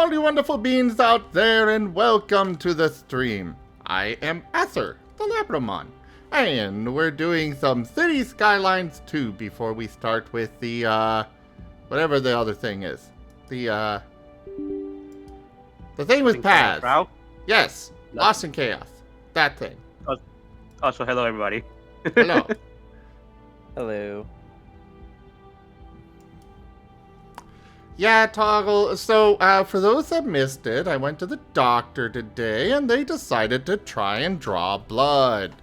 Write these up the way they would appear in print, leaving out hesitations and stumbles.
all you wonderful beings out there, and welcome to the stream. I am Ether, the Labramon, and we're doing some Cities Skylines 2 before we start with the, whatever the other thing is. The thing with paths. Yes, No. Lost in Chaos. That thing. Also, hello everybody. Hello. Hello. Yeah, Toggle. So, for those that missed it, I went to the doctor today, and they decided to try and draw blood.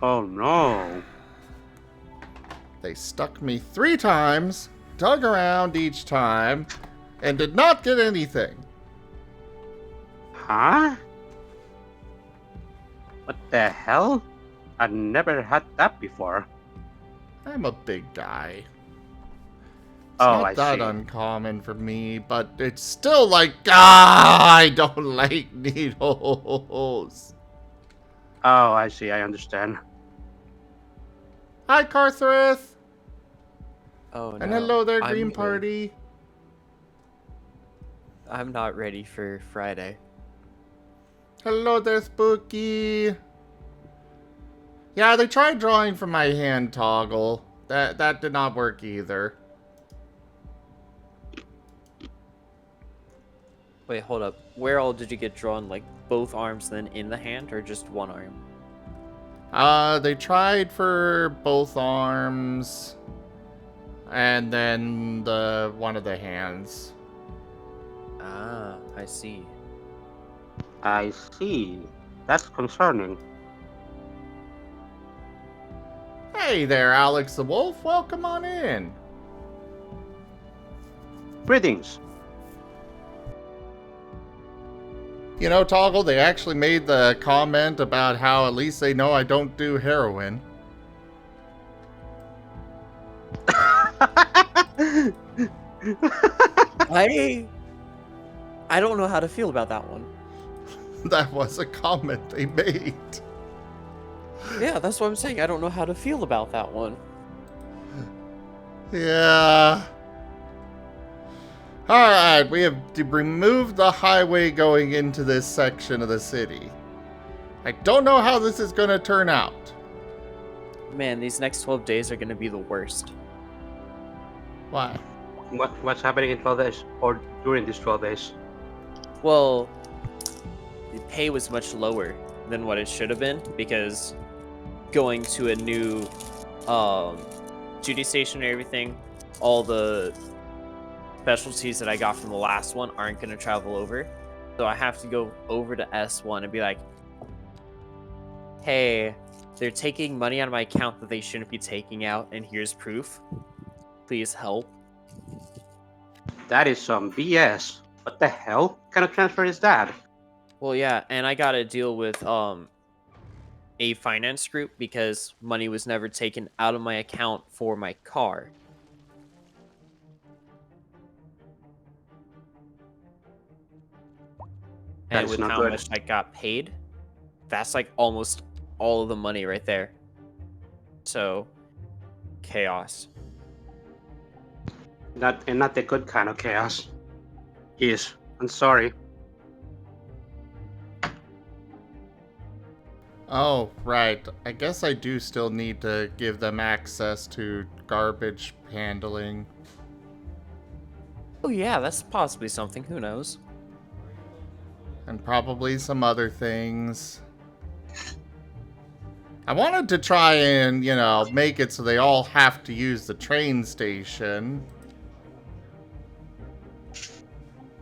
Oh no. They stuck me 3 times, dug around each time, and did not get anything. Huh? What the hell? I've never had that before. I'm a big guy. It's Oh, not I that see. uncommon for me, but it's still like, I don't like needles. Oh, I see. I understand. Hi, Carthrith. Oh no. And hello there, I'm Green good. Party. I'm not ready for Friday. Hello there, Spooky. Yeah, they tried drawing from my hand, Toggle. That did not work either. Wait, hold up. Where all did you get drawn? Like both arms then in the hand or just one arm? They tried for both arms and then one of the hands. Ah, I see. I see. That's concerning. Hey there, Alex the Wolf. Welcome on in. Greetings. You know, Toggle, they actually made the comment about how at least they know I don't do heroin. I don't know how to feel about that one. That was a comment they made. Yeah, that's what I'm saying. I don't know how to feel about that one. Yeah. Alright, we have removed the highway going into this section of the city. I don't know how this is going to turn out. Man, these next 12 days are gonna be the worst. Why? What's happening in 12 days? Or during these 12 days? Well, the pay was much lower than what it should have been because going to a new duty station and everything, all the specialties that I got from the last one aren't going to travel over. So I have to go over to S1 and be like, hey, they're taking money out of my account that they shouldn't be taking out, and here's proof. Please help. That is some BS. What the hell? What kind of transfer is that? Well, yeah, and I got to deal with a finance group because money was never taken out of my account for my car. And That's with not how good. much I got paid, that's like almost all of the money right there. So, chaos. Not the good kind of chaos. Yes. I'm sorry. Oh, right. I guess I do still need to give them access to garbage handling. Oh yeah, that's possibly something. Who knows? And probably some other things. I wanted to try and, you know, make it so they all have to use the train station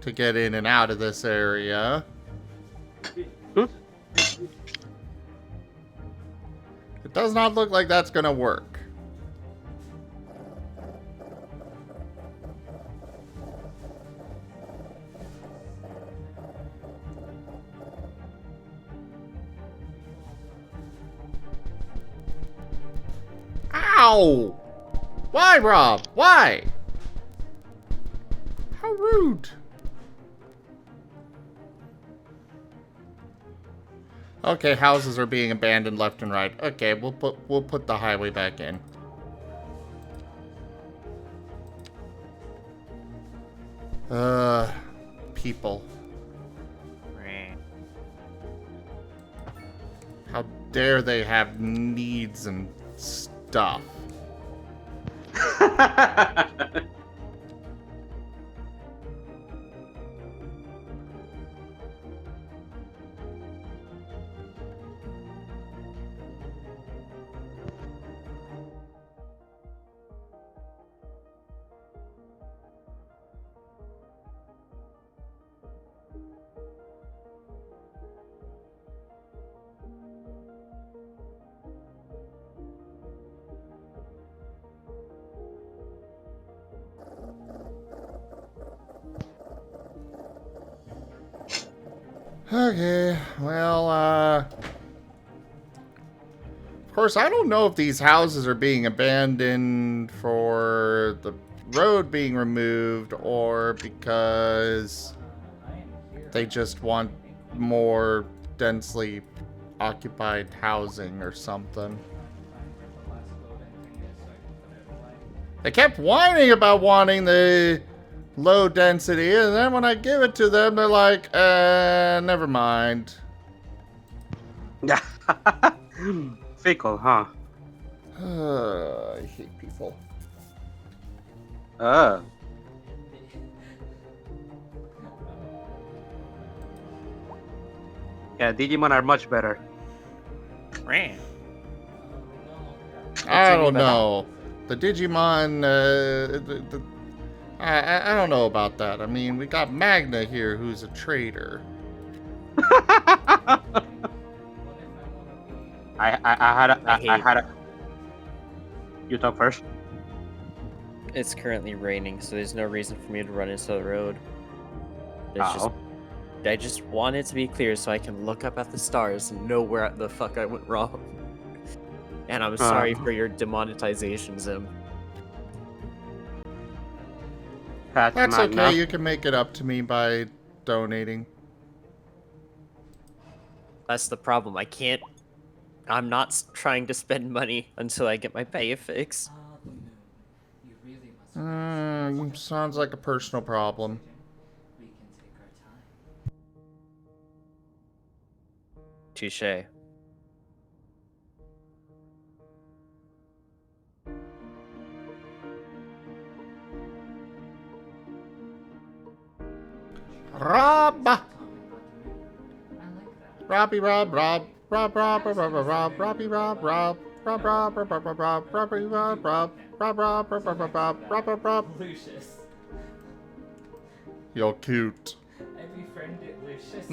to get in and out of this area. Hmm? It does not look like that's gonna work. Ow! Why, Rob? Why? How rude. Okay, houses are being abandoned left and right. Okay, we'll put the highway back in. people. Right. How dare they have needs and stuff? Okay, well, of course, I don't know if these houses are being abandoned for the road being removed or because they just want more densely occupied housing or something. They kept whining about wanting the low density, and then when I give it to them, they're like, never mind. Fickle, huh? I hate people. Uh, yeah, Digimon are much better. Right. I don't about that? know. The Digimon, I don't know about that. I mean, we got Magna here, who's a traitor. I had a. You talk first. It's currently raining, so there's no reason for me to run into the road. I just want it to be clear so I can look up at the stars and know where the fuck I went wrong. And I'm sorry for your demonetization, Zim. That's Magna. okay, you can make it up to me by donating. That's the problem. I'm not trying to spend money until I get my pay fix. Sounds like a personal problem. Touche. Rob! Robbie Rob Rob Rob Rob Rob Rob Rob Robbie Rob Rob Rob Rob Rob Rob Rob Rob Robbie Rob Rob Rob Rob Rob Rob Rob Rob Rob Rob. Lucius. You're cute. I befriended Lucius.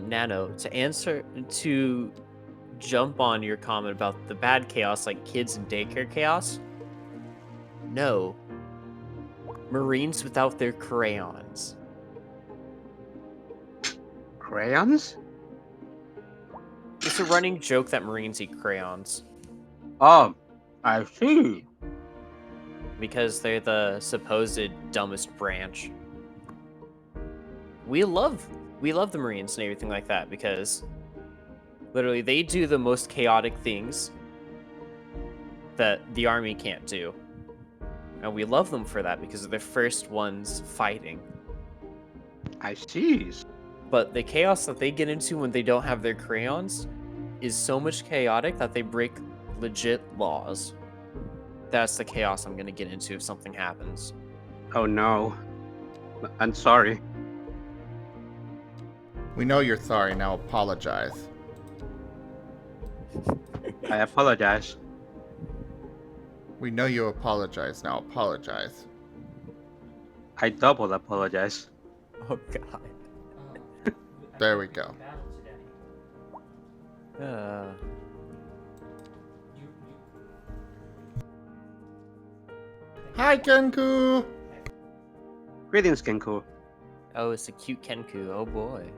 Nano, to jump on your comment about the bad chaos, like kids in daycare chaos. No. Marines without their crayons. Crayons? It's a running joke that Marines eat crayons. Oh, I see. Because they're the supposed dumbest branch. We love the Marines and everything like that because literally they do the most chaotic things that the army can't do. And we love them for that because they're the first ones fighting. I see. But the chaos that they get into when they don't have their crayons is so much chaotic that they break legit laws. That's the chaos I'm gonna get into if something happens. Oh no. I'm sorry. We know you're sorry, now apologize. I apologize. We know you apologize, now apologize. I double apologize. Oh god. There we go. Hi, Kenku! Greetings, Kenku. Oh, it's a cute Kenku. Oh boy.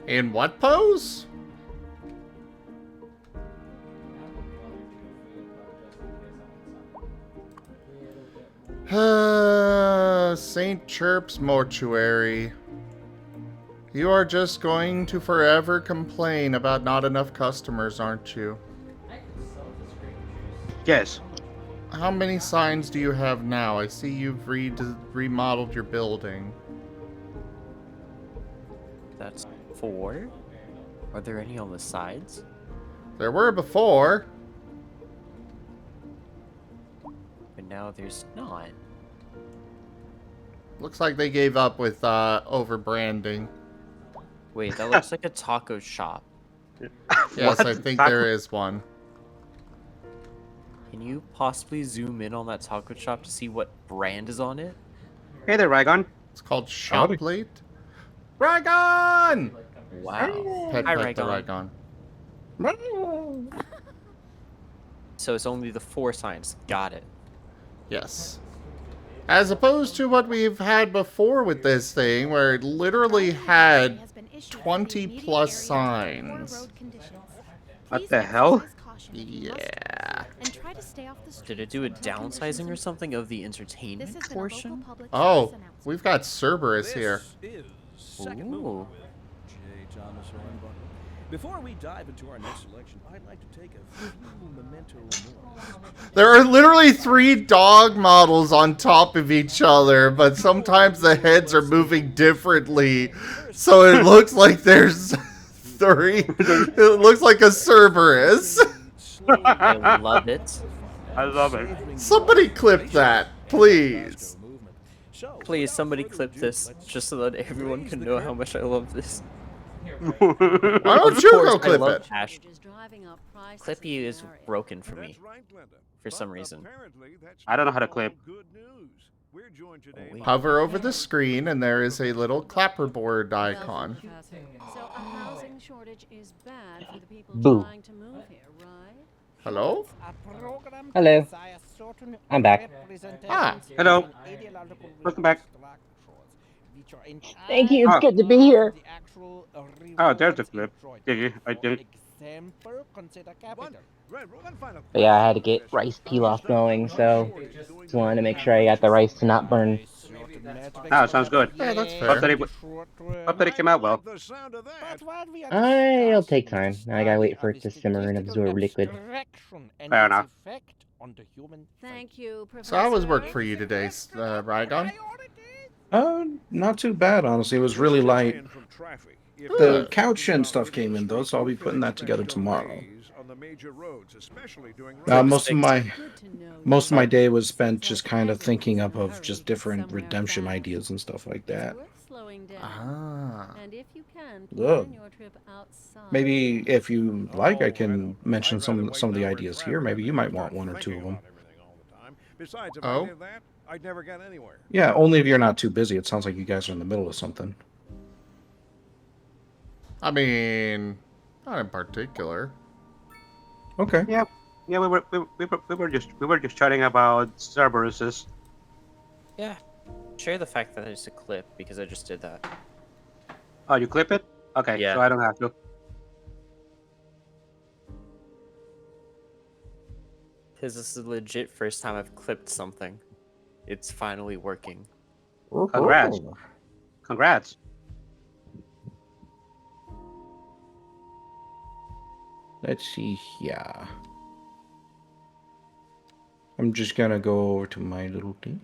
In what pose? St. Chirp's Mortuary. You are just going to forever complain about not enough customers, aren't you? Yes. How many signs do you have now? I see you've remodeled your building. That's 4. Are there any on the sides? There were before. But now there's not. Looks like they gave up with over-branding. Wait, that looks like a taco shop. Yes, What? I think Taco- there is one. Can you possibly zoom in on that taco shop to see what brand is on it? Hey there, Rygon. It's called Shop Plate. Rygon! Wow. Pet Hi, the Rygon. Rygon. So it's only the 4 signs. Got it. Yes. As opposed to what we've had before with this thing, where it literally had 20 plus signs. What the hell? Yeah. Did it do a downsizing or something of the entertainment portion? Oh, we've got Cerberus here. Ooh. Before we dive into our next selection, I'd like to take a few memento mori. There are literally 3 dog models on top of each other, but sometimes the heads are moving differently, so it looks like there's 3. It looks like a Cerberus. I love it. I love it. Somebody clip that, please. Please, somebody clip this, just so that everyone can know how much I love this. Why don't you go I clip love it? Ash. Clippy is broken for me, for some reason. I don't know how to clip. wait. Hover over the screen and there is a little clapperboard icon. So a housing shortage is bad for the people Boo. trying to move here, right? Hello? Hello. I'm back. Ah. Hello. Welcome back. Thank you. It's Ah. good to be here. Oh, there's the clip. Yeah, I did. But yeah, I had to get rice pilaf going, so just wanted to make sure I got the rice to not burn. Ah, sounds good. Yeah, that's Hope fair. that it came out well. It'll take time. I gotta wait for it to simmer and absorb liquid. Fair enough. Thank you, Professor. So how was work for you today, Rygon? Not too bad, honestly. It was really light. The couch and stuff came in, though, so I'll be putting that together tomorrow. Most of my day was spent just kind of thinking up of just different redemption ideas and stuff like that. Ah. And if you can, Ugh. plan your trip outside. Maybe if you like, I can mention some of the ideas here. Maybe you might want 1 or 2 of them. Oh? I'd never get anywhere. Yeah, only if you're not too busy. It sounds like you guys are in the middle of something. I mean, not in particular. Okay. Yeah, we were just chatting about Cerberuses. Yeah. Share the fact that there's a clip, because I just did that. Oh, you clip it? Okay, Yeah. so I don't have to. Because this is the legit first time I've clipped something. It's finally working. Congrats. Congrats. Let's see here. I'm just gonna go over to my little thing.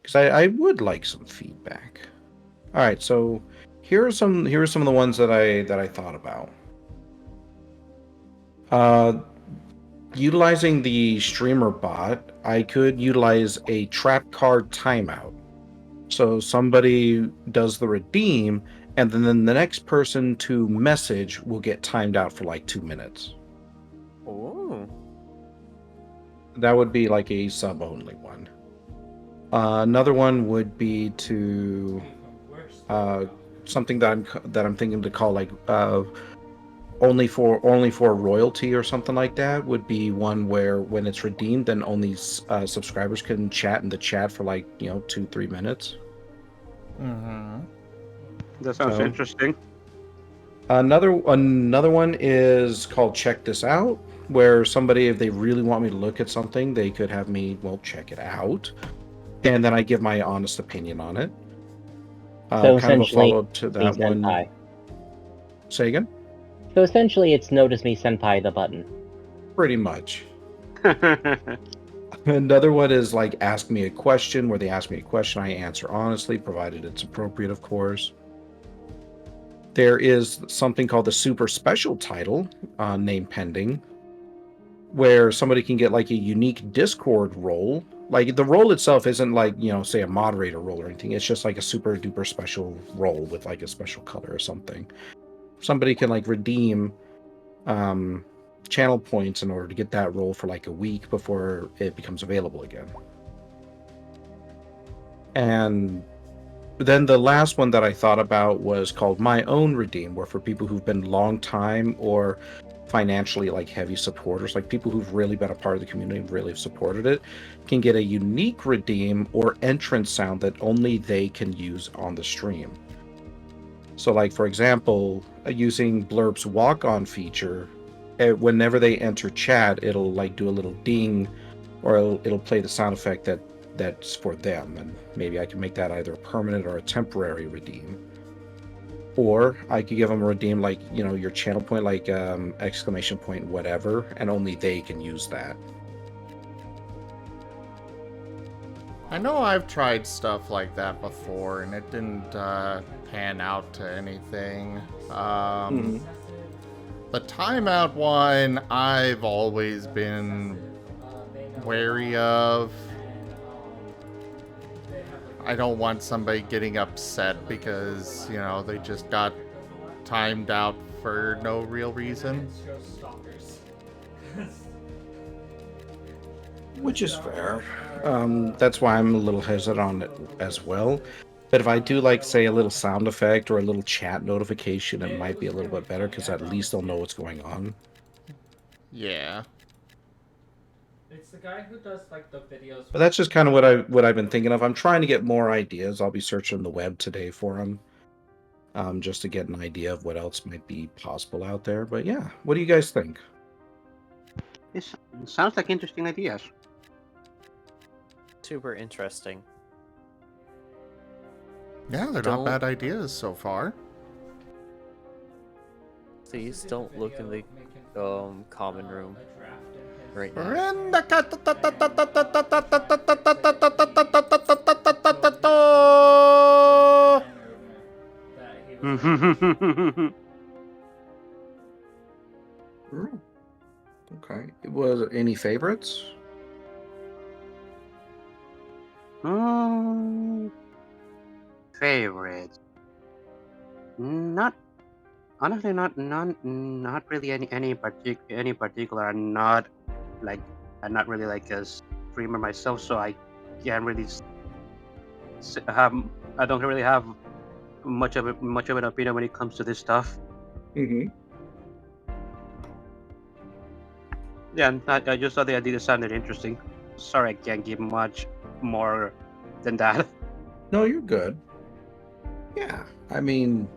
Because I would like some feedback. Alright, so here are some of the ones that I thought about. Utilizing the streamer bot, I could utilize a trap card timeout. So somebody does the redeem, and then the next person to message will get timed out for like 2 minutes. Ooh. That would be like a sub-only one. Another one would be to something that I'm thinking to call like only for royalty or something like that. Would be one where when it's redeemed, then only subscribers can chat in the chat for like 2-3 minutes. Mm-hmm. That sounds So- interesting. Another one is called Check This Out, where somebody, if they really want me to look at something, they could have me, well, check it out. And then I give my honest opinion on it. So Kind of a essentially, follow-up to me that one. senpai. Say again? So essentially, it's Notice Me Senpai the button. Pretty much. Another one is like Ask Me a Question, where they ask me a question, I answer honestly, provided it's appropriate, of course. There is something called the super special title, name pending, where somebody can get like a unique Discord role. Like the role itself isn't like, say a moderator role or anything. It's just like a super duper special role with like a special color or something. Somebody can like redeem channel points in order to get that role for like a week before it becomes available again. And then the last one that I thought about was called My Own Redeem, where for people who've been long time or financially like heavy supporters, like people who've really been a part of the community and really have supported it, can get a unique redeem or entrance sound that only they can use on the stream. So like, for example, using Blurb's walk-on feature, whenever they enter chat, it'll like do a little ding, or it'll play the sound effect that's for them, and maybe I can make that either a permanent or a temporary redeem. Or I could give them a redeem like, your channel point, like exclamation point, whatever, and only they can use that. I know I've tried stuff like that before, and it didn't pan out to anything. The timeout one, I've always been wary of. I don't want somebody getting upset because, they just got timed out for no real reason. Which is fair. That's why I'm a little hesitant on it as well. But if I do like, say, a little sound effect or a little chat notification, it might be a little bit better because at least they'll know what's going on. Yeah. It's the guy who does like the videos. But that's just kind of what I've been thinking of. I'm trying to get more ideas. I'll be searching the web today for them, just to get an idea of what else might be possible out there. But yeah, what do you guys think? It sounds like interesting ideas. Super interesting. Yeah, they're not bad ideas so far. Please don't look in the common room right now. We're in the Okay. Was it any favorites? Favorites? Not honestly, not really any particular. I'm not really like a streamer myself, so I can't really I don't really have much of an opinion when it comes to this stuff. Mm-hmm. Yeah, I just thought the idea sounded interesting. Sorry, I can't give much more than that. No, you're good. Yeah, I mean,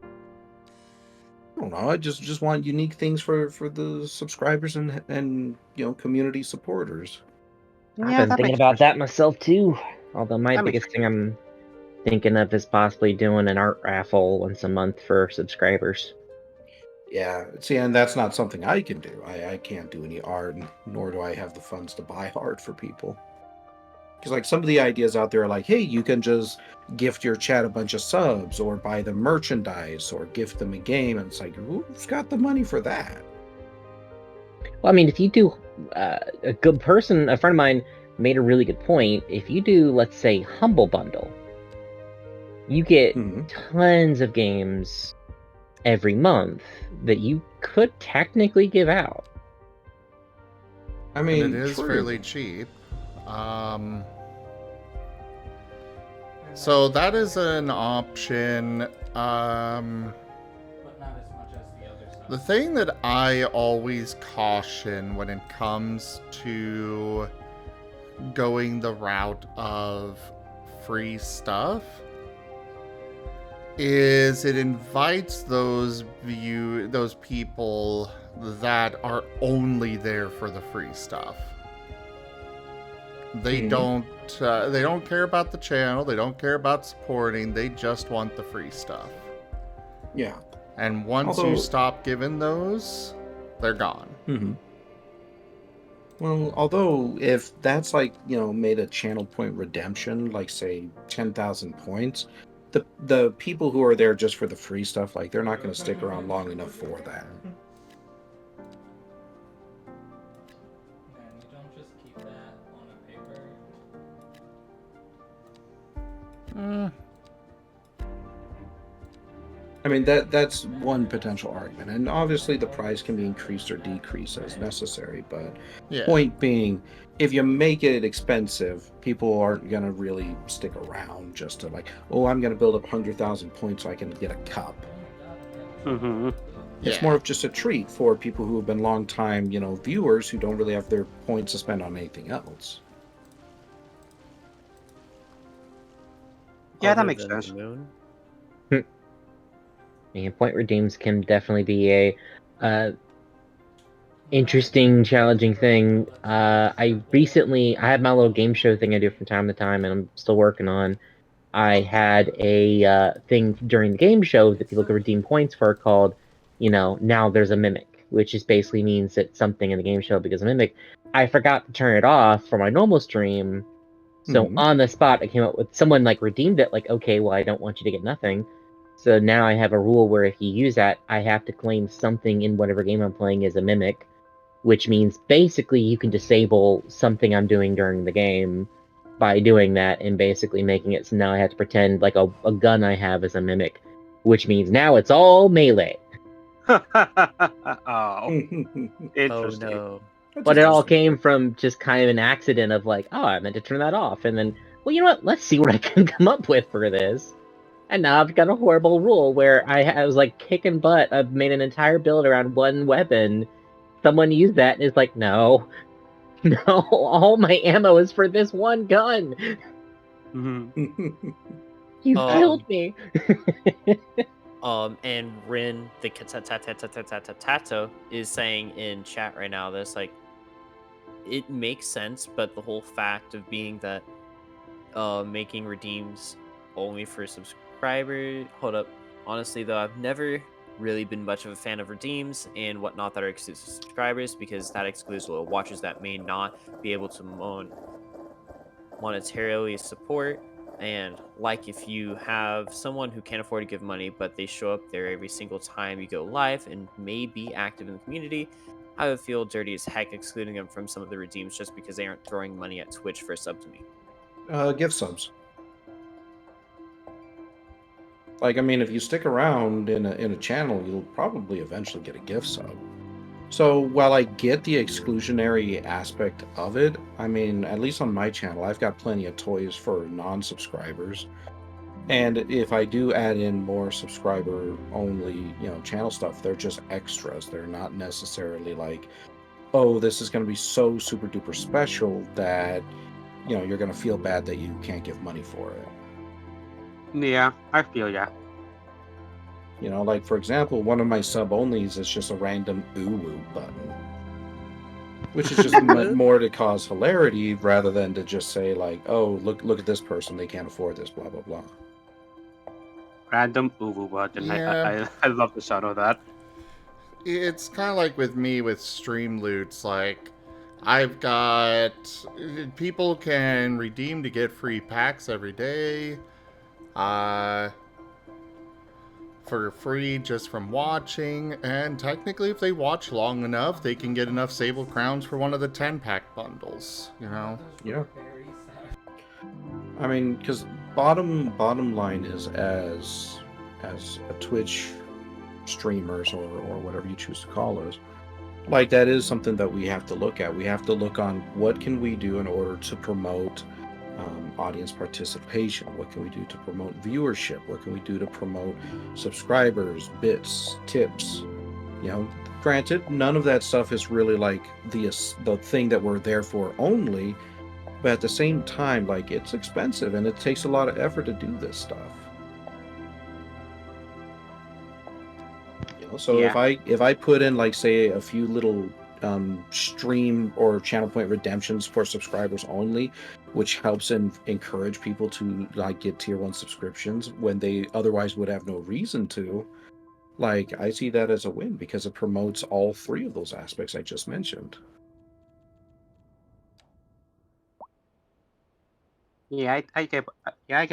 I don't know. I just want unique things for the subscribers and community supporters. I've Yeah, been that thinking makes about sense. that myself too. Although my That makes biggest thing I'm thinking of is possibly doing an art raffle once a month for subscribers. Yeah, see, and that's not something I can do. I can't do any art, nor do I have the funds to buy art for people. Because like some of the ideas out there are like, hey, you can just gift your chat a bunch of subs, or buy them merchandise, or gift them a game, and it's like, who's got the money for that? Well, I mean, if you do a good person, a friend of mine made a really good point. If you do, let's say, Humble Bundle, you get tons of games every month that you could technically give out. I mean, and it is true. fairly cheap. So that is an option. But not as much as the other stuff. The thing that I always caution when it comes to going the route of free stuff is it invites those people that are only there for the free stuff. They don't care about the channel, they don't care about supporting, they just want the free stuff. Yeah. And once you stop giving those, they're gone. Mm-hmm. Well, although if that's like, made a channel point redemption, like say 10,000 points, the people who are there just for the free stuff, like they're not going to stick around long enough for that. Man, you don't just keep that on a paper. I mean, that's one potential argument, and obviously the price can be increased or decreased as necessary, but point being, if you make it expensive, people aren't going to really stick around just to like, oh, I'm going to build up 100,000 points so I can get a cup. Mm-hmm. It's more of just a treat for people who have been long-time, viewers who don't really have their points to spend on anything else. Yeah, that Other makes than the sense. moon. And point redeems can definitely be a interesting, challenging thing. I had my little game show thing I do from time to time, and I'm still working on. I had a thing during the game show that people could redeem points for called, now there's a mimic, which just basically means that something in the game show becomes a mimic. I forgot to turn it off for my normal stream, so on the spot I came up with someone like redeemed it, like, okay, well, I don't want you to get nothing. So now I have a rule where if you use that, I have to claim something in whatever game I'm playing as a mimic, which means basically you can disable something I'm doing during the game by doing that and basically making it so now I have to pretend like a gun I have as a mimic, which means now it's all melee. Oh, interesting. Oh no. But it all came from just kind of an accident of like, oh, I meant to turn that off. And then, well, you know what? Let's see what I can come up with for this. And now I've got a horrible rule where I was like kicking butt. I've made an entire build around one weapon. Someone used that and is like, no, all my ammo is for this one gun. Mm-hmm. You killed me. And Rin, the Tato, is saying in chat right now this like, it makes sense, but the whole fact of being that making redeems only for subscribers. Hold up. Honestly, though, I've never really been much of a fan of redeems and whatnot that are exclusive subscribers, because that excludes watchers that may not be able to monetarily support. And like if you have someone who can't afford to give money, but they show up there every single time you go live and may be active in the community, I would feel dirty as heck excluding them from some of the redeems just because they aren't throwing money at Twitch for a sub to me. Gift subs. Like, I mean, if you stick around in a channel, you'll probably eventually get a gift sub. So while I get the exclusionary aspect of it, I mean, at least on my channel, I've got plenty of toys for non-subscribers. And if I do add in more subscriber-only, channel stuff, they're just extras. They're not necessarily like, oh, this is going to be so super-duper special that, you're going to feel bad that you can't give money for it. Yeah, I feel ya. Like, for example, one of my sub-onlys is just a random ooh button. Which is just more to cause hilarity rather than to just say, like, oh, look at this person, they can't afford this, blah, blah, blah. Random ooh button. Yeah. I love the sound of that. It's kind of like with me with stream loots. Like, I've got people can redeem to get free packs every day. For free just from watching, and technically if they watch long enough, they can get enough Sable Crowns for one of the 10-pack bundles, Yeah. Very sad. I mean, because bottom line is as a Twitch streamers or whatever you choose to call us, like, that is something that we have to look at. We have to look on what can we do in order to promote audience participation. What can we do to promote viewership? What can we do to promote subscribers, bits, tips? Granted, none of that stuff is really like the thing that we're there for only, but at the same time, like, it's expensive and it takes a lot of effort to do this stuff. So if I put in like say a few little stream or channel point redemptions for subscribers only, which helps encourage people to like get tier 1 subscriptions when they otherwise would have no reason to, like I see that as a win because it promotes all 3 of those aspects I just mentioned. Yeah, I get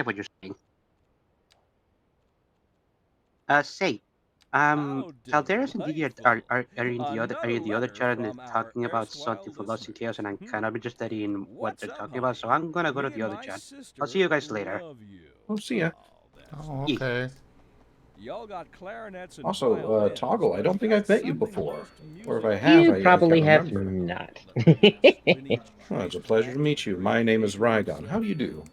what you're saying. Say, Calderas and Didier are in the other chat and they're talking about something for Lost in Chaos, and I'm kind of interested in what they're talking about. So I'm gonna go to the other chat. I'll see you guys later. Oh, see ya. Oh, okay. Y'all got clarinets and Also, violins, Toggle, I but don't think I've met you something before. most Or if I music have, You I probably can't have remember. not. Oh, it's a pleasure to meet you. My name is Rygon. How do you do?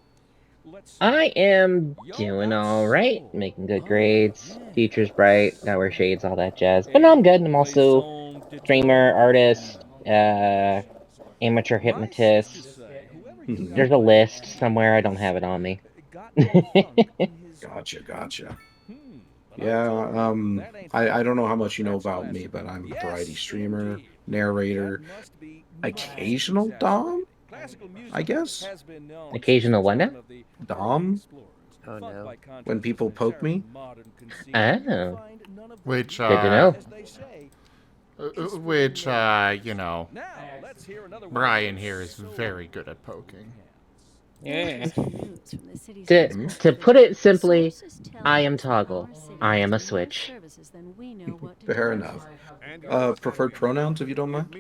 I am doing alright, making good grades, future's bright, gotta wear shades, all that jazz. But no, I'm good. I'm also streamer, artist, amateur hypnotist. There's a list somewhere, I don't have it on me. Gotcha. Yeah, I don't know how much you know about me, but I'm a variety streamer, narrator, occasional Dom, I guess? Occasional what now? Dom? Oh no. When people poke me? Oh, Which, good to know. you know, Brian here is very good at poking. Yeah. To put it simply, I am Toggle. I am a switch. Fair enough. Preferred pronouns, if you don't mind?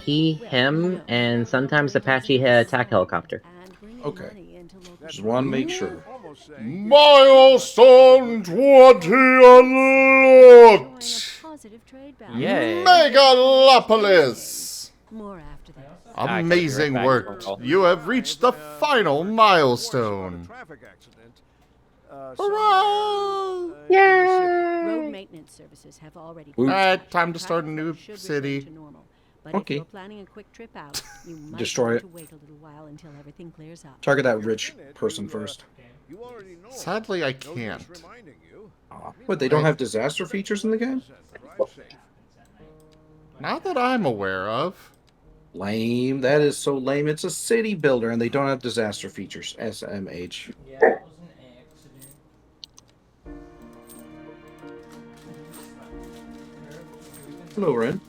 He, him, and sometimes Apache attack helicopter. Okay. Just want to make sure. Milestone 20 unlocked! Yay. Megalopolis! More after this. Amazing work. You have reached the final milestone. Hurrah! Yay! Road maintenance services have already. Alright, time to start a new Should city. return to normal. But Okay. if you're planning a quick trip out, you might Destroy want it. to wait a little while until everything clears up. Target that rich person first. Sadly, I can't. What, they don't have disaster features in the game? Not that I'm aware of. Lame. That is so lame. It's a city builder and they don't have disaster features. SMH. Yeah, it was an accident. Hello, Ren.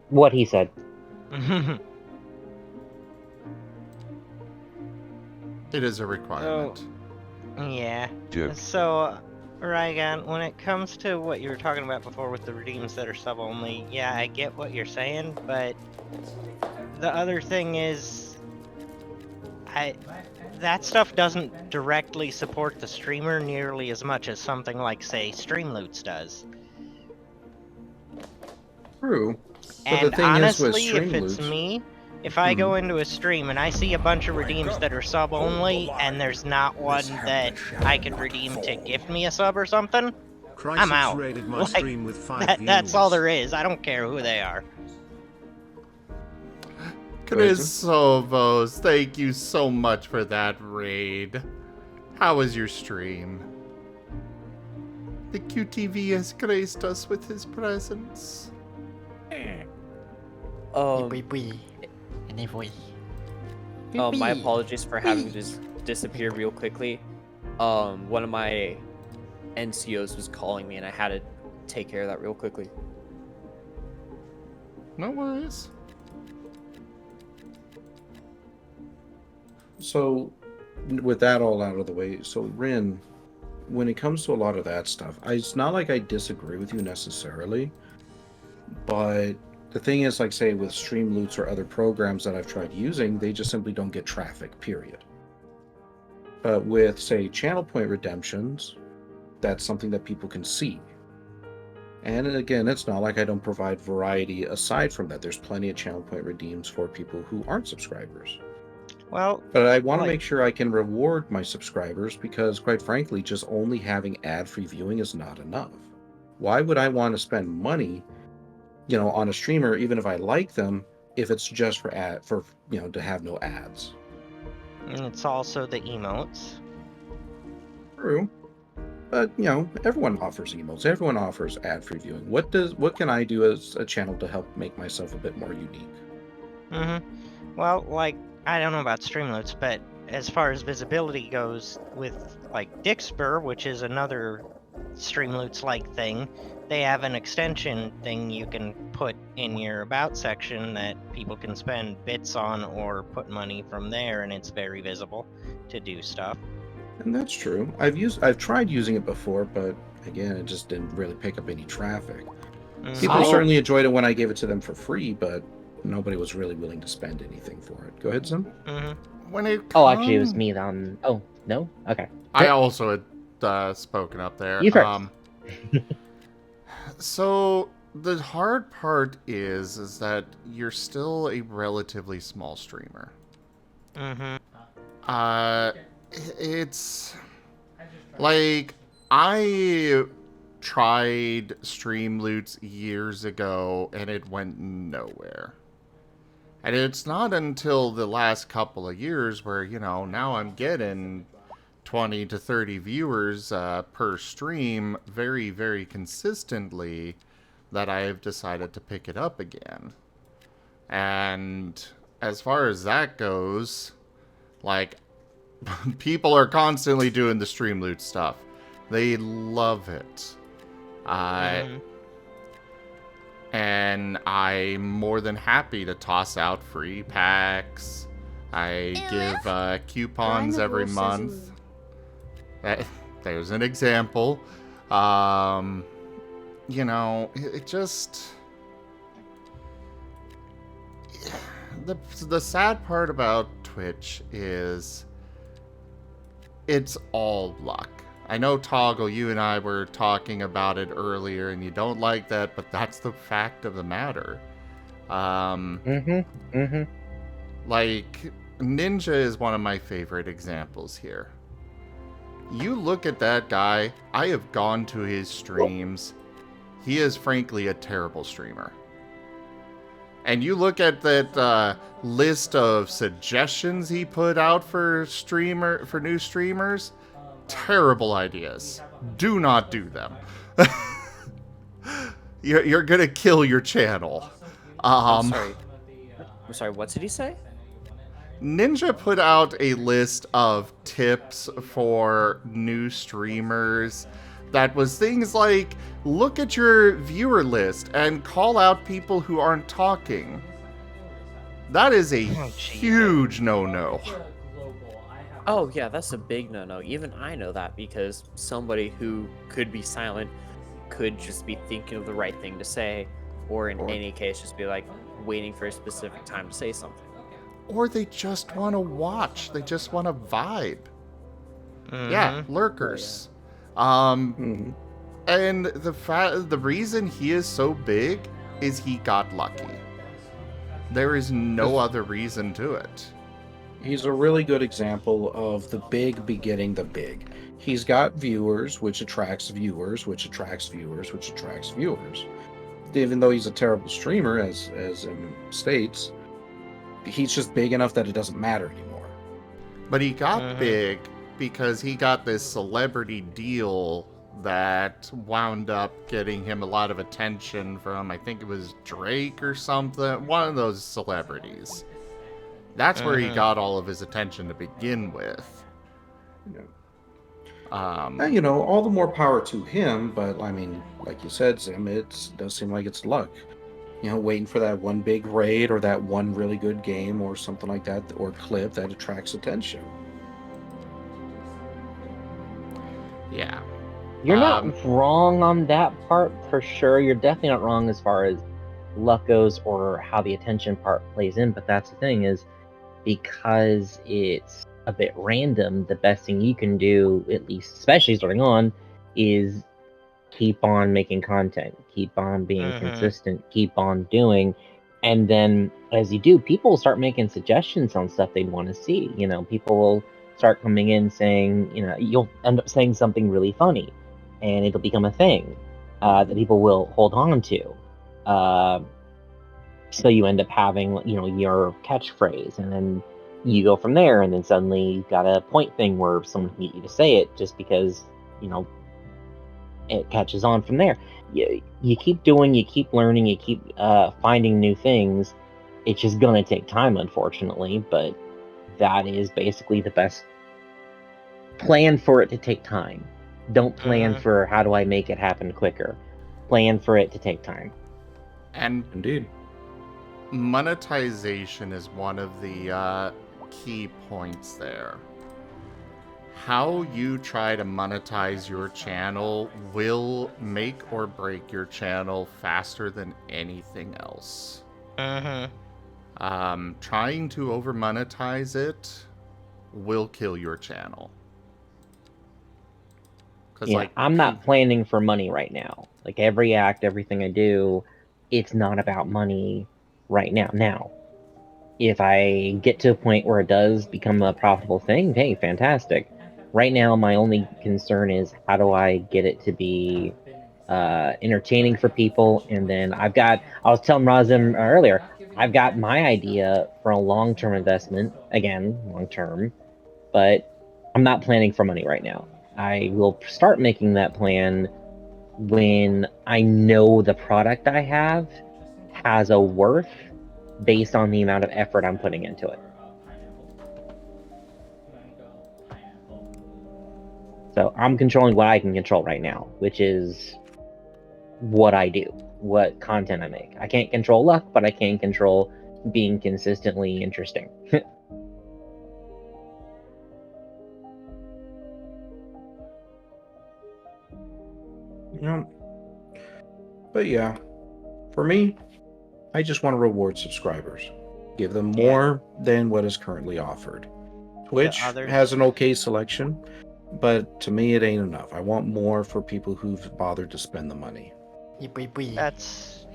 What he said. It is a requirement. Yeah. Dude. So, Rygan, when it comes to what you were talking about before with the redeems that are sub-only, yeah, I get what you're saying, but the other thing is, that stuff doesn't directly support the streamer nearly as much as something like, say, Streamloots does. True. But And the thing honestly, is with if it's Streamloots, me, if I go into a stream and I see a bunch of redeems that are sub-only, and there's not one that I could redeem to gift me a sub or something, I'm out. Like, that's all there is. I don't care who they are. Crisovos, thank you so much for that raid. How was your stream? The QTV has graced us with his presence. My apologies for having to just disappear real quickly. One of my NCOs was calling me and I had to take care of that real quickly. No worries. So, with that all out of the way, so Rin, when it comes to a lot of that stuff, it's not like I disagree with you necessarily, but the thing is, like, say, with Streamloots or other programs that I've tried using, they just simply don't get traffic, period. But with, say, channel point redemptions, that's something that people can see. And again, it's not like I don't provide variety aside from that. There's plenty of channel point redeems for people who aren't subscribers. Well, But I want to like- make sure I can reward my subscribers because, quite frankly, just only having ad-free viewing is not enough. Why would I want to spend money, on a streamer, even if I like them, if it's just for to have no ads? and it's also the emotes. True. But, everyone offers emotes. Everyone offers ad-free viewing. What can I do as a channel to help make myself a bit more unique? Well, I don't know about Streamloots, but as far as visibility goes, with Dixper, which is another Streamloots-like thing, they have an extension thing you can put in your About section that people can spend bits on or put money from there, and it's very visible to do stuff. And that's true. I've tried using it before, but again, it just didn't really pick up any traffic. People certainly enjoyed it when I gave it to them for free, but nobody was really willing to spend anything for it. Go ahead, Sim. When it actually, it was me. Oh, no? Okay. I also had spoken up there. You first. So the hard part is that you're still a relatively small streamer. It's like I tried Streamloots years ago and it went nowhere. And it's not until the last couple of years where, now I'm getting 20 to 30 viewers per stream very, very consistently that I've decided to pick it up again. And as far as that goes, people are constantly doing the Streamloot stuff. They love it. And I'm more than happy to toss out free packs. I give coupons every month. There's an example. It just... The sad part about Twitch is it's all luck. I know, Toggle, you and I were talking about it earlier, and you don't like that, but that's the fact of the matter. Ninja is one of my favorite examples here. You look at that guy, I have gone to his streams. He is frankly a terrible streamer. And you look at that list of suggestions he put out for new streamers, terrible ideas. Do not do them. You're gonna kill your channel. I'm sorry, what did he say? Ninja put out a list of tips for new streamers that was things like, look at your viewer list and call out people who aren't talking. That is a huge no-no. Oh yeah, that's a big no-no. Even I know that because somebody who could be silent could just be thinking of the right thing to say, or in any case just be waiting for a specific time to say something. Or they just want to watch. They just want to vibe. Yeah, lurkers. And the reason he is so big is he got lucky. There is no other reason to it. He's a really good example of the big begetting the big. He's got viewers, which attracts viewers, which attracts viewers, which attracts viewers. Even though he's a terrible streamer, as states, he's just big enough that it doesn't matter anymore. But he got big because he got this celebrity deal that wound up getting him a lot of attention from, I think it was Drake or something, one of those celebrities. That's where he got all of his attention to begin with. And, all the more power to him, but I mean, like you said, Zim, it does seem like it's luck. Waiting for that one big raid or that one really good game or something like that, or clip that attracts attention. Yeah. You're not wrong on that part, for sure. You're definitely not wrong as far as luck goes or how the attention part plays in, but that's the thing is, because it's a bit random, the best thing you can do, at least especially starting on, is keep on making content, keep on being consistent, keep on doing, And then as you do, people will start making suggestions on stuff they'd want to see. You know, people will start coming in saying, you know, you'll end up saying something really funny, and it'll become a thing that people will hold on to. So you end up having, you know, your catchphrase, and then you go from there, and then suddenly you've got a point thing where someone can get you to say it just because, you know, it catches on from there. You keep doing, you keep learning, you keep finding new things. It's just gonna take time, unfortunately, but that is basically the best. Plan for it to take time. Don't plan for how do I make it happen quicker. Plan for it to take time. And Indeed. monetization is one of the key points there. How you try to monetize your channel will make or break your channel faster than anything else. Trying to over monetize it will kill your channel. Yeah, I'm not planning for money right now. Like every act, everything I do, it's not about money right now. Now, if I get to a point where it does become a profitable thing, hey, fantastic. Right now, my only concern is how do I get it to be entertaining for people. And then I was telling Razim earlier, I've got my idea for a long-term investment. Again, long-term, but I'm not planning for money right now. I will start making that plan when I know the product I have has a worth based on the amount of effort I'm putting into it. So I'm controlling what I can control right now, which is what I do, what content I make. I can't control luck, but I can control being consistently interesting. Yeah. But yeah, for me, I just want to reward subscribers. Give them more than what is currently offered. Twitch has an okay selection, but to me it ain't enough. I want more for people who've bothered to spend the money. That's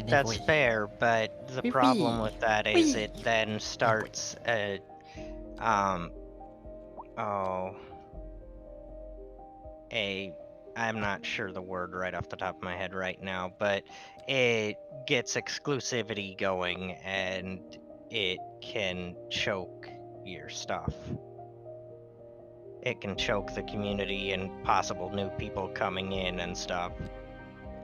fair, but the problem with that is it then starts I'm not sure the word right off the top of my head right now, but it gets exclusivity going and it can choke your stuff. It can choke the community and possible new people coming in and stuff.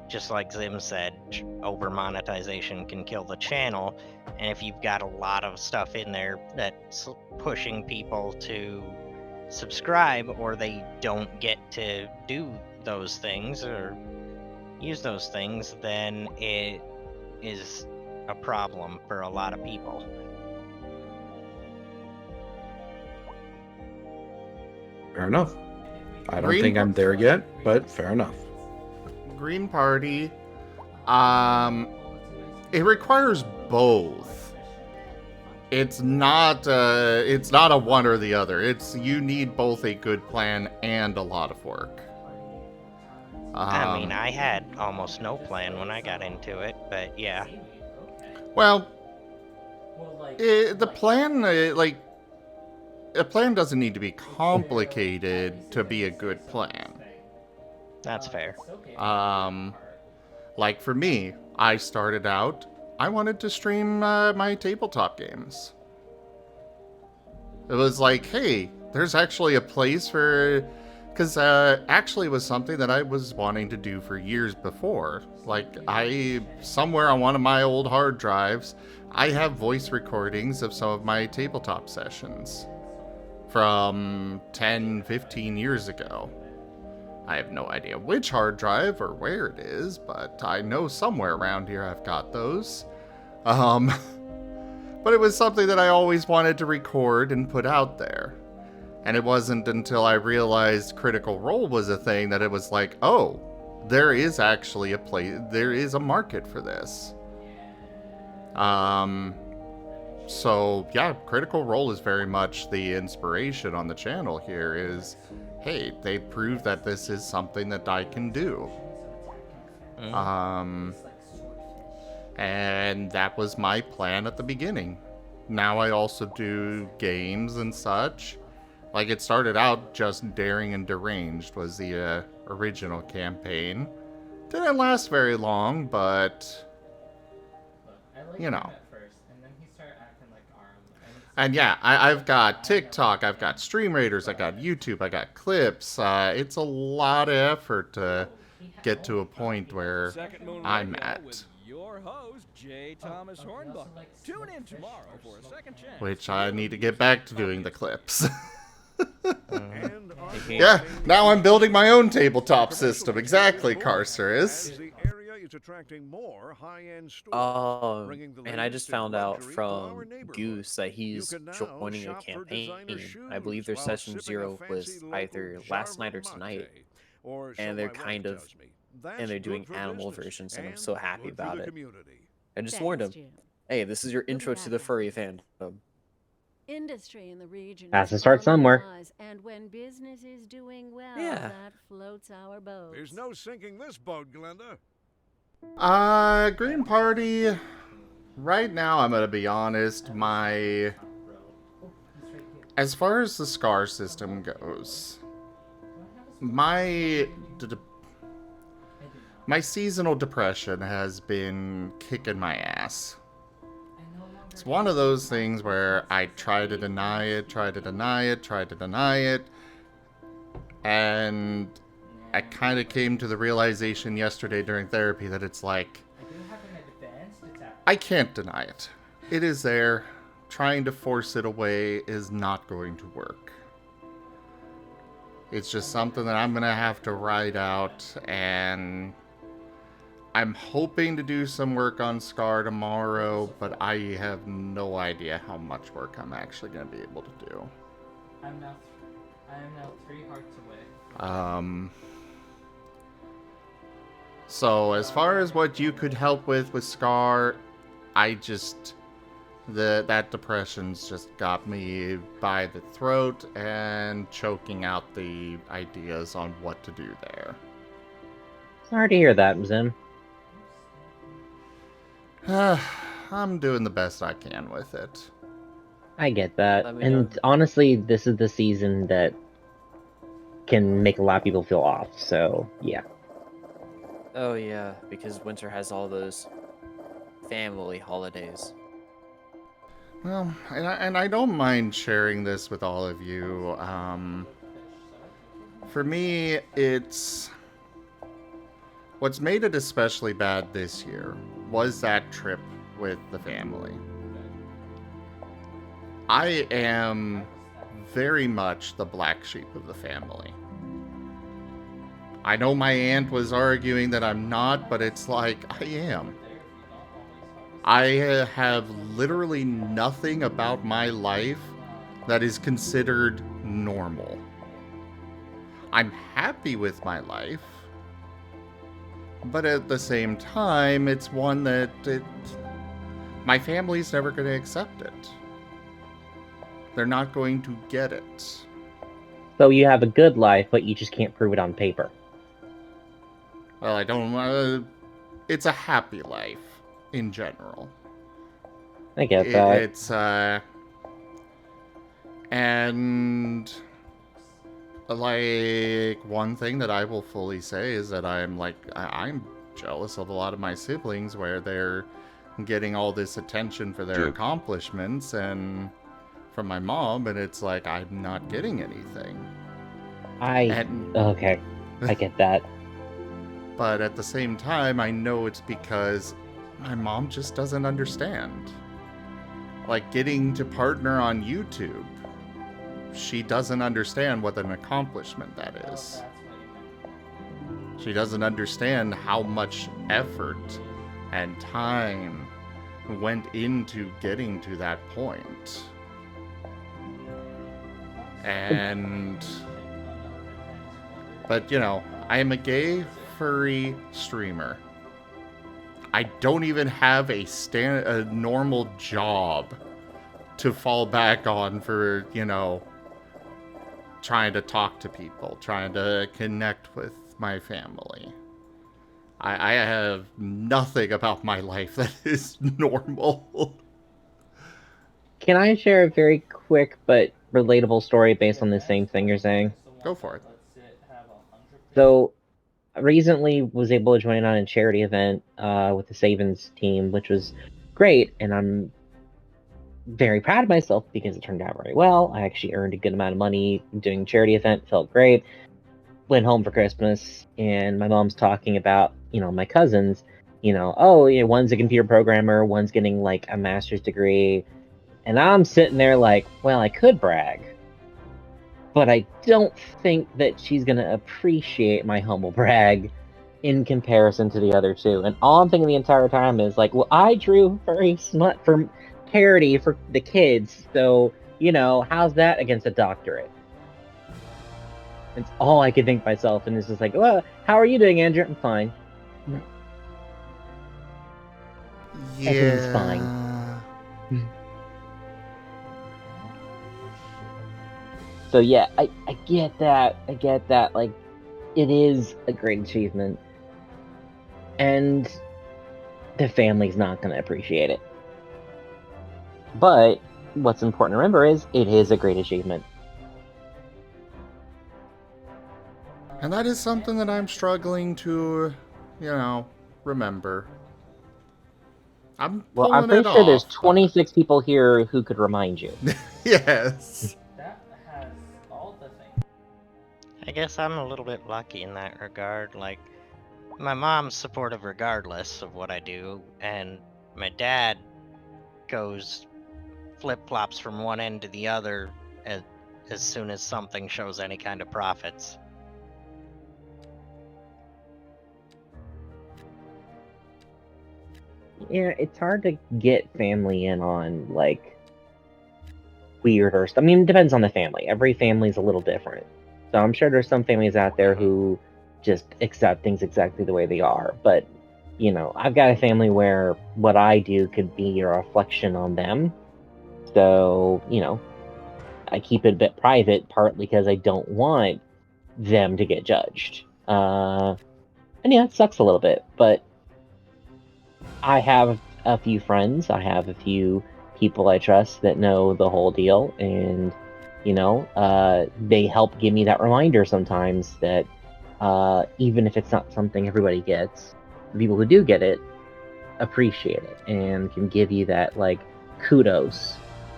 Just like Zim said, over monetization can kill the channel, and if you've got a lot of stuff in there that's pushing people to subscribe, or they don't get to do those things or use those things, then it is a problem for a lot of people. Fair enough. I don't think I'm there yet, but fair enough. Green Party, it requires both. It's not a one or the other. You need both a good plan and a lot of work. I mean, I had almost no plan when I got into it, but yeah. Well, the plan, a plan doesn't need to be complicated to be a good plan. That's fair. Like for me, I started out, I wanted to stream my tabletop games. It was like, hey, there's actually a place for... Because actually it was something that I was wanting to do for years before. Like, somewhere on one of my old hard drives, I have voice recordings of some of my tabletop sessions from 10, 15 years ago. I have no idea which hard drive or where it is, but I know somewhere around here I've got those. But it was something that I always wanted to record and put out there. And it wasn't until I realized Critical Role was a thing that it was like, oh, there is actually there is a market for this. So yeah, Critical Role is very much the inspiration on the channel here is, hey, they proved that this is something that I can do. And that was my plan at the beginning. Now I also do games and such. Like, it started out just Daring and Deranged was the original campaign. Didn't last very long, but you know. And yeah, I've got TikTok, I've got Stream Raiders, I got YouTube, I got clips. It's a lot of effort to get to a point where I'm at. Your host, J. Thomas Hornbuckle. Tune in tomorrow for a second chance. Which I need to get back to doing the clips. Okay. Yeah, now I'm building my own tabletop system. Exactly, Carcer Oh, and I just found out from Goose that he's joining a campaign. I believe their session 0 was either last night or tonight. And they're kind of, and they're doing animal versions, and I'm so happy about it. I just warned him, hey, this is your intro to the furry fandom. Industry in the region Has to is start on the somewhere. rise, and when business is doing well, Yeah. that floats our boat. There's no sinking this boat, Glenda. Green Party. Right now, I'm gonna be honest, as far as the SCAR system goes, my seasonal depression has been kicking my ass. It's one of those things where I try to deny it, and I kind of came to the realization yesterday during therapy that it's like, I can't deny it. It is there. Trying to force it away is not going to work. It's just something that I'm going to have to ride out, and I'm hoping to do some work on SCAR tomorrow, but I have no idea how much work I'm actually going to be able to do. I am now 3 hearts away. So as far as what you could help with SCAR, I just... that depression's just got me by the throat and choking out the ideas on what to do there. Sorry to hear that, Zim. I'm doing the best I can with it. I get that. Let me know. And honestly, this is the season that can make a lot of people feel off, so yeah. Oh yeah, because winter has all those family holidays. Well, and I don't mind sharing this with all of you. For me, it's... What's made it especially bad this year was that trip with the family. I am very much the black sheep of the family. I know my aunt was arguing that I'm not, but it's like, I am. I have literally nothing about my life that is considered normal. I'm happy with my life, but at the same time, it's one that my family's never going to accept it. They're not going to get it. So you have a good life, but you just can't prove it on paper. Well, I don't... it's a happy life, in general. I get that. It's, and... like, one thing that I will fully say is that I'm jealous of a lot of my siblings where they're getting all this attention for their accomplishments and from my mom, and it's like, I'm not getting anything. Okay, I get that. But at the same time, I know it's because my mom just doesn't understand. Like, getting to partner on YouTube, she doesn't understand what an accomplishment that is. She doesn't understand how much effort and time went into getting to that point. But, you know, I am a gay, furry streamer. I don't even have a normal job to fall back on for, you know, trying to talk to people, trying to connect with my family. I have nothing about my life that is normal. Can I share a very quick but relatable story based on the same thing you're saying? Go for it. So, I recently was able to join on a charity event with the Savings team, which was great, and I'm very proud of myself because it turned out very well. I actually earned a good amount of money doing a charity event, felt great. Went home for Christmas, and my mom's talking about, my cousins, one's a computer programmer, one's getting like a master's degree, and I'm sitting there like, well, I could brag, but I don't think that she's gonna appreciate my humble brag in comparison to the other two. And all I'm thinking the entire time is like, well, I drew furry smut for parody for the kids, so how's that against a doctorate? It's all I could think myself, and it's just like, well, how are you doing, Andrew? I'm fine. Yeah. Everything's fine. So yeah, I get that. I get that. Like, it is a great achievement, and the family's not going to appreciate it. But what's important to remember is it is a great achievement. And that is something that I'm struggling to, remember. I'm pretty sure there's 26 people here who could remind you. Yes. That has all the things. I guess I'm a little bit lucky in that regard. Like, my mom's supportive regardless of what I do, and my dad goes flip-flops from one end to the other as soon as something shows any kind of profits. Yeah, it's hard to get family in on, like, weirder stuff. I mean, it depends on the family. Every family's a little different. So I'm sure there's some families out there who just accept things exactly the way they are. But, I've got a family where what I do could be a reflection on them. So, I keep it a bit private, partly because I don't want them to get judged. And yeah, it sucks a little bit, but I have a few friends, I have a few people I trust that know the whole deal, and, they help give me that reminder sometimes that even if it's not something everybody gets, the people who do get it appreciate it and can give you that, like, kudos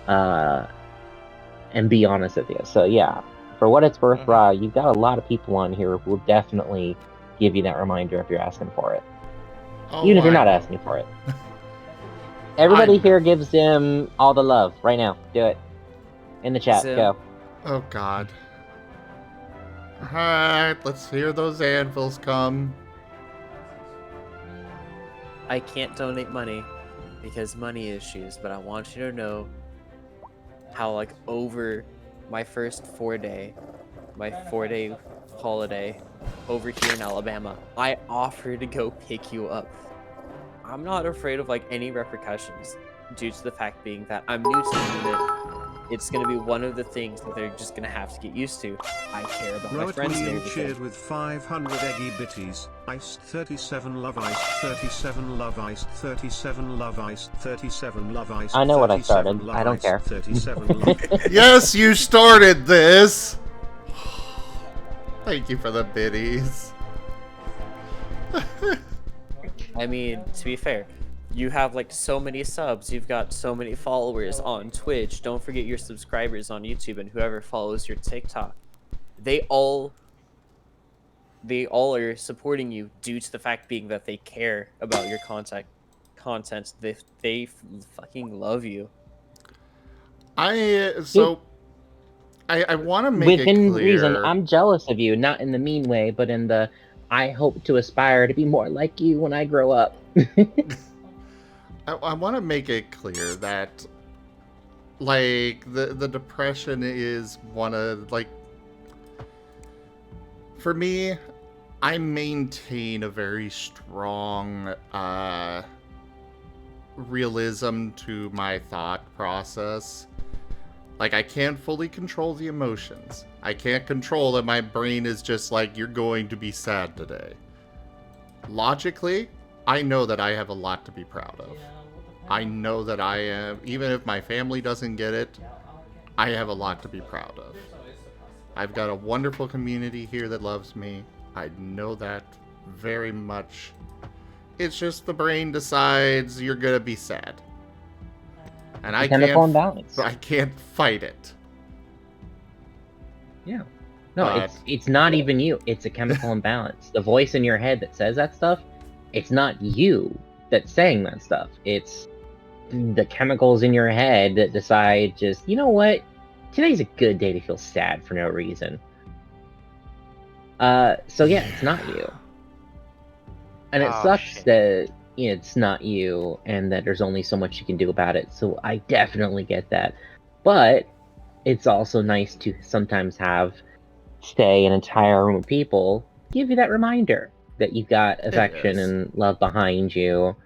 and be honest with you. So yeah, for what it's worth, you've got a lot of people on here who will definitely give you that reminder if you're asking for it. Even if you're not asking for it. Everybody here gives him all the love right now. Do it. In the chat. Go. Oh, God. Alright, let's hear those anvils come. I can't donate money because money issues, but I want you to know how, like, over my first 4-day holiday over here in Alabama, I offered to go pick you up. I'm not afraid of, like, any repercussions due to the fact being that I'm new to the unit. It's going to be one of the things that they're just going to have to get used to. I care about my friends and everything. Cheered with 500 eggy bitties. Iced 37 love iced 37 love iced 37 love iced 37 love iced. I know what I started. I don't care. 37 love. Yes, you started this. Thank you for the biddies. I mean, to be fair, you have, like, so many subs, you've got so many followers on Twitch, don't forget your subscribers on YouTube and whoever follows your TikTok. They all are supporting you due to the fact being that they care about your content. They fucking love you. I want to make it Within clear. reason, I'm jealous of you, not in the mean way, but in the I hope to aspire to be more like you when I grow up. I want to make it clear that, like, the depression is one of, like, for me, I maintain a very strong realism to my thought process. Like, I can't fully control the emotions. I can't control that my brain is just like, you're going to be sad today. logically, I know that I have a lot to be proud of. I know that I am, even if my family doesn't get it, I have a lot to be proud of. I've got a wonderful community here that loves me. I know that very much. It's just the brain decides you're gonna be sad. And I chemical imbalance. can't fight it. Yeah. No, But- it's not even you. It's a chemical imbalance. The voice in your head that says that stuff, it's not you that's saying that stuff. It's the chemicals in your head that decide just, you know what? Today's a good day to feel sad for no reason. So yeah, it's not you. And it Oh, sucks shit. that it's not you and that there's only so much you can do about it. So I definitely get that. But it's also nice to sometimes have, say, an entire room of people give you that reminder that you've got affection is. and love behind you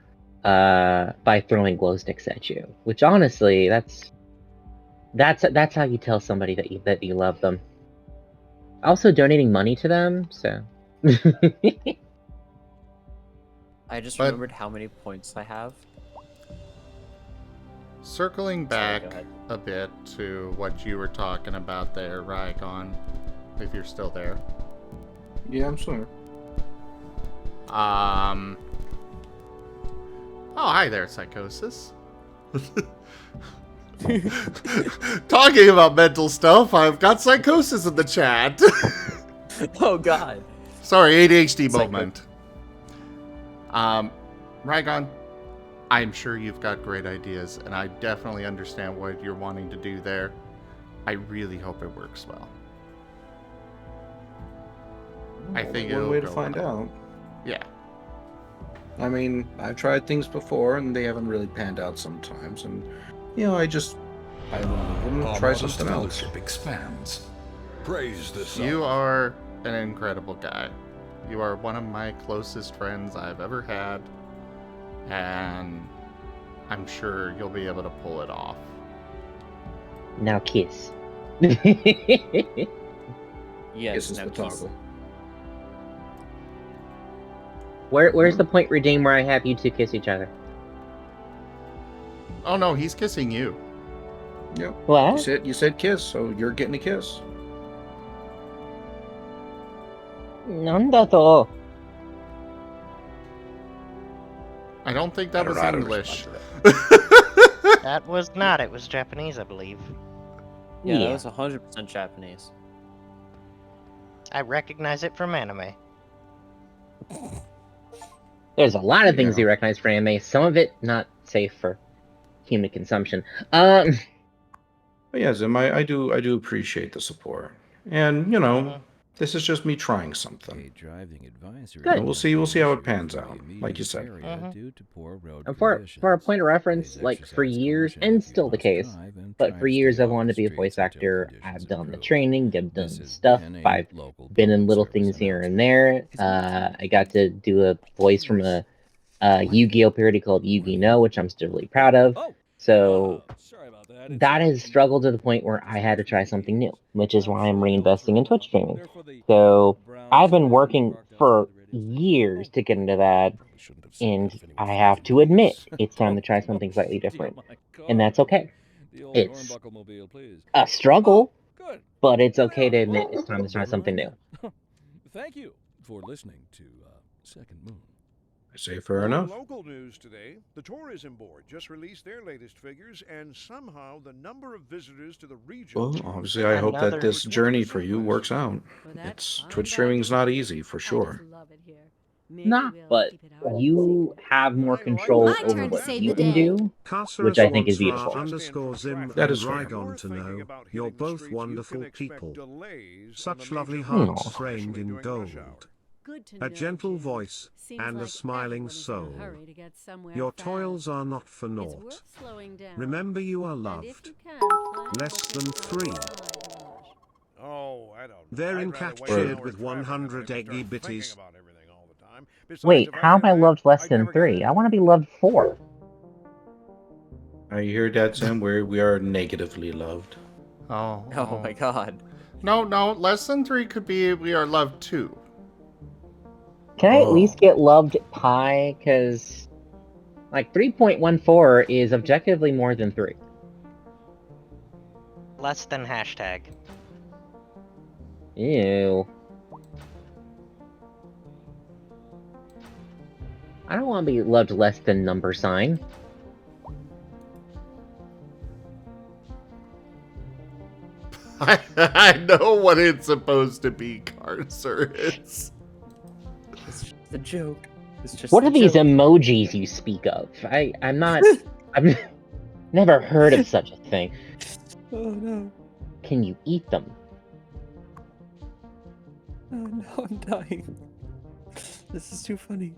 by throwing glow sticks at you. Which honestly, that's how you tell somebody that you love them. Also donating money to them, so I just But- remembered how many points I have. Circling Sorry, back go ahead. a bit to what you were talking about there, Rygon, if you're still there. Yeah, I'm sorry. Oh, hi there, Psychosis. Talking about mental stuff, I've got Psychosis in the chat. Oh god. Sorry, ADHD Psycho- moment. Rygon, I'm sure you've got great ideas, and I definitely understand what you're wanting to do there. I really hope it works well. I think one it'll way to go find well. out. Yeah. I mean, I've tried things before and they haven't really panned out sometimes, and you know, I wouldn't try something else. Expands. Praise the You are an incredible guy. You are one of my closest friends I've ever had, and I'm sure you'll be able to pull it off. now kiss. Yes, Kisses now the kiss. toggle. Where's the point redeemed where I have you two kiss each other? Oh no, he's kissing you. Yep. What? You said kiss, so you're getting a kiss. なんだと? I don't think that I don't was know how to English. That was not. It was Japanese, I believe. Yeah, Yeah. that was 100% Japanese. I recognize it from anime. There's a lot of things Yeah. you recognize for anime. Some of it not safe for human consumption. But yeah, Zim, I do appreciate the support, and you know, this is just me trying something. Good. We'll see how it pans out, like you said. And for a point of reference, like for years, and still the case, but for years I've wanted to be a voice actor. I've done the training, I've done stuff, I've been in little things here and there. I got to do a voice from a Yu-Gi-Oh parody called Yu-Gi-No, which I'm still really proud of. So that has struggled to the point where I had to try something new, which is why I'm reinvesting in Twitch streaming. So I've been working for years to get into that, and I have to admit, it's time to try something slightly different. And that's okay. It's a struggle, but it's okay to admit it's time to try something new. Thank you for listening to Second Moon. I say fair enough. Local news today, the tourism board just released their latest figures, and somehow the number of visitors to the region. Well, obviously, I hope that Another- this journey for you works out. It's Twitch streaming's not easy for sure. Nah, but you have more control My over turn to what save you the can day. do. Carcerus Which I think is wants beautiful. _Zim That and is fair. Rygon to know you're both wonderful people. Such lovely Aw. hearts framed in gold. A gentle voice and a smiling soul. Your toils are not for naught. Remember you are loved. Less than 3. Oh, I don't. Therein captured with 100 eggy bitties. Wait, how am I loved less than 3? I want to be loved 4. I hear that, Sam, where we are negatively loved. Oh. Oh my god. No, less than 3 could be we are loved 2. Can I at least get loved pi? Because, like, 3.14 is objectively more than 3. Less than hashtag. Ew. I don't want to be loved less than number sign. I know what it's supposed to be, Carcer. It's just a joke. It's just What a are these joke. emojis you speak of? I'm not... I've never heard of such a thing. Oh no. Can you eat them? Oh no, I'm dying. This is too funny.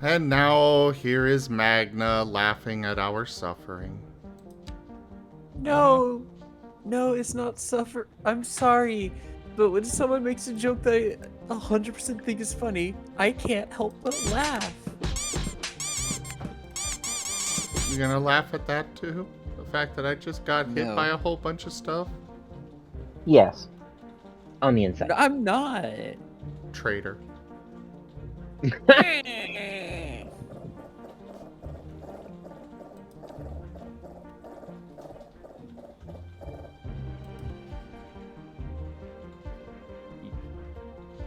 And now here is Magna laughing at our suffering. No! No, it's not suffer. I'm sorry, but when someone makes a joke that I 100% think is funny, I can't help but laugh. You gonna laugh at that too? The fact that I just got hit No. by a whole bunch of stuff? Yes. On the inside. I'm not. Traitor.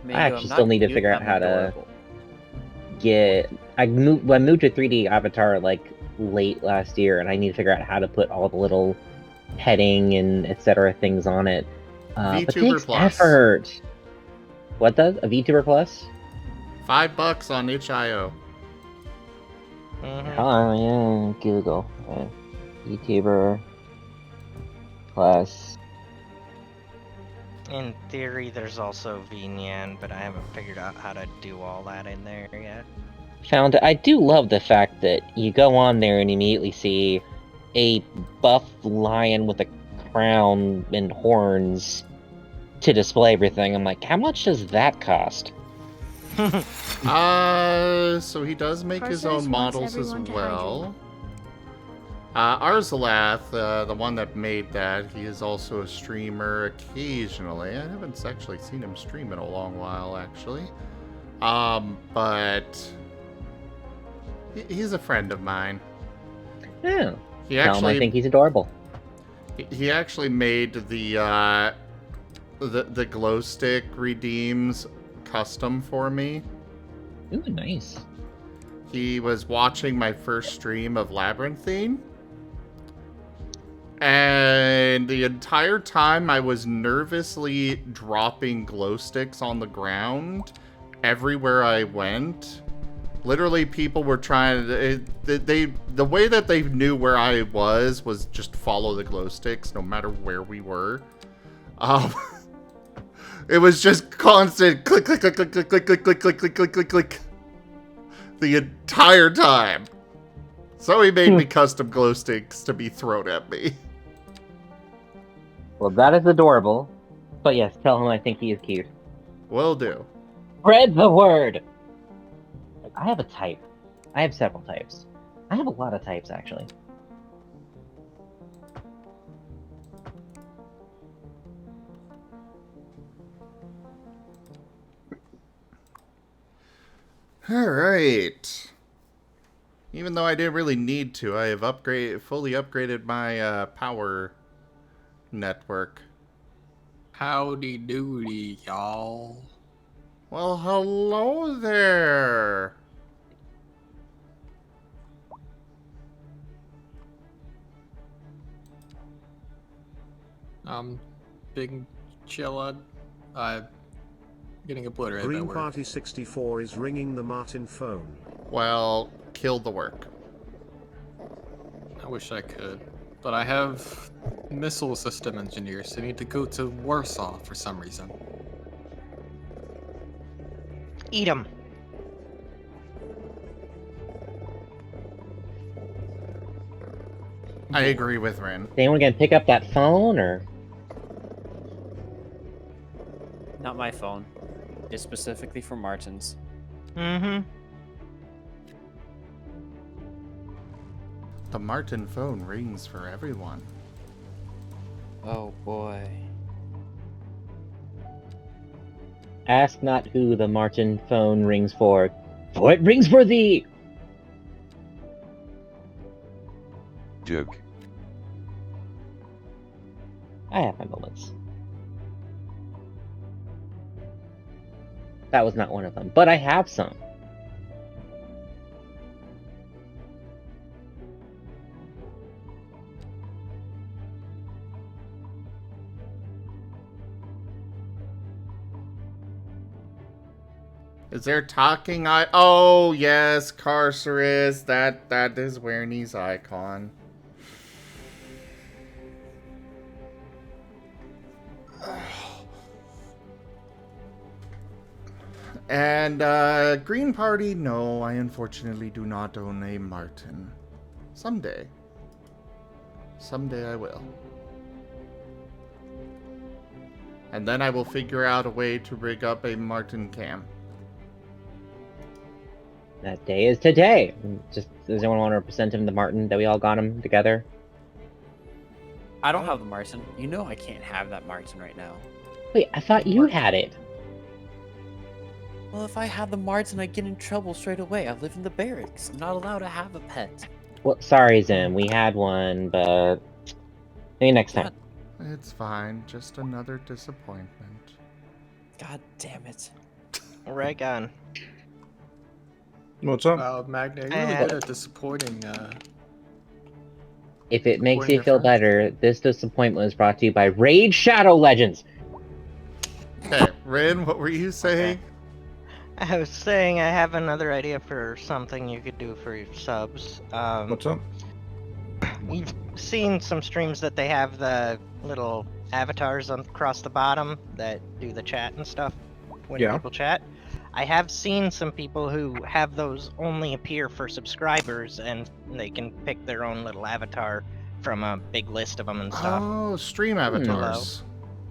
Mango, I I'm actually not still need to cute, figure out I'm how to adorable. get... I moved to 3D Avatar, like, late last year, and I need to figure out how to put all the little heading and etc. things on it. But it VTuber takes Plus. effort. What does? A VTuber Plus? $5 on itch.io. Oh, yeah, Google. VTuber Plus. In theory, there's also VNyan, but I haven't figured out how to do all that in there yet. Found it. I do love the fact that you go on there and immediately see a buff lion with a crown and horns to display everything. I'm like, how much does that cost? So he does make his Carcer own wants models as everyone to well. Arzalath, the one that made that, he is also a streamer occasionally. I haven't actually seen him stream in a long while, actually. But he's a friend of mine. Yeah. He Tell him actually, I think he's adorable. he actually made the glow stick redeems custom for me. Ooh, nice. He was watching my first stream of Labyrinthine. And the entire time I was nervously dropping glow sticks on the ground everywhere I went. Literally, people were trying to... the way that they knew where I was just follow the glow sticks no matter where we were. It was just constant click, click, click, click, click, click, click, click, click, click, click, click, click. The entire time. So he made me custom glow sticks to be thrown at me. Well, that is adorable. But yes, tell him I think he is cute. Will do. Spread the word! I have a type. I have several types. I have a lot of types, actually. Alright. Even though I didn't really need to, I have fully upgraded my power network. Howdy doody, y'all. Well, hello there. Big chillin'. Getting obliterated by Green work. Party 64 is ringing the Marten phone. Well, kill the work. I wish I could. But I have missile system engineers who need to go to Warsaw for some reason. Eat them. I agree with Ren. Is anyone gonna pick up that phone, or...? Not my phone. It's specifically for Marten's. Mm-hmm. The Marten phone rings for everyone. Oh boy. Ask not who the Marten phone rings for it rings for thee! Joke. I have my moments. That was not one of them, but I have some. Is there talking eye? Oh, yes, Carcerus. That is Wernie's icon. And, Green Party, no, I unfortunately do not own a Marten. Someday. Someday I will. And then I will figure out a way to rig up a Marten cam. That day is today. Just does anyone want to represent him, the Marten, that we all got him together? I don't have the Marten. You know I can't have that Marten right now. Wait, I thought you had it. Well, if I have the Marten, I get in trouble straight away. I live in the barracks. I'm not allowed to have a pet. Well, sorry, Zim. We had one, but maybe next time. It's fine. Just another disappointment. God damn it. Right on. What's up? Wow, Magna, you're really good at disappointing. If it makes Disappointing you your feel friends. better, this disappointment was brought to you by Raid Shadow Legends. Okay, Rin, what were you saying? I was saying I have another idea for something you could do for your subs. What's up? You've seen some streams that they have the little avatars across the bottom that do the chat and stuff when Yeah. people chat. I have seen some people who have those only appear for subscribers, and they can pick their own little avatar from a big list of them and stuff. Oh, stream avatars.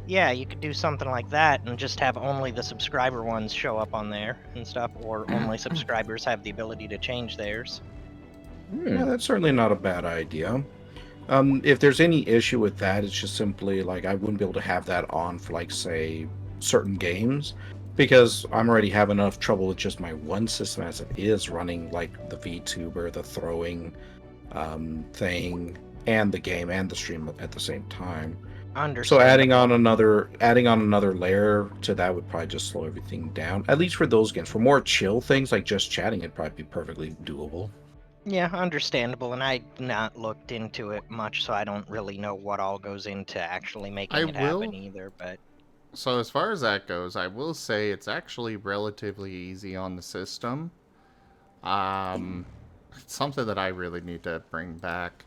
Yeah, you could do something like that and just have only the subscriber ones show up on there and stuff, or only subscribers have the ability to change theirs. Yeah, that's certainly not a bad idea. If there's any issue with that, it's just simply like I wouldn't be able to have that on for, like, say, certain games, because I'm already having enough trouble with just my one system as it is, running like the VTuber, the throwing thing, and the game and the stream at the same time. So adding on another layer to that would probably just slow everything down. At least for those games. For more chill things like just chatting, it'd probably be perfectly doable. Yeah, understandable, and I've not looked into it much, so I don't really know what all goes into actually making it happen either, but... So as far as that goes, I will say it's actually relatively easy on the system. It's something that I really need to bring back.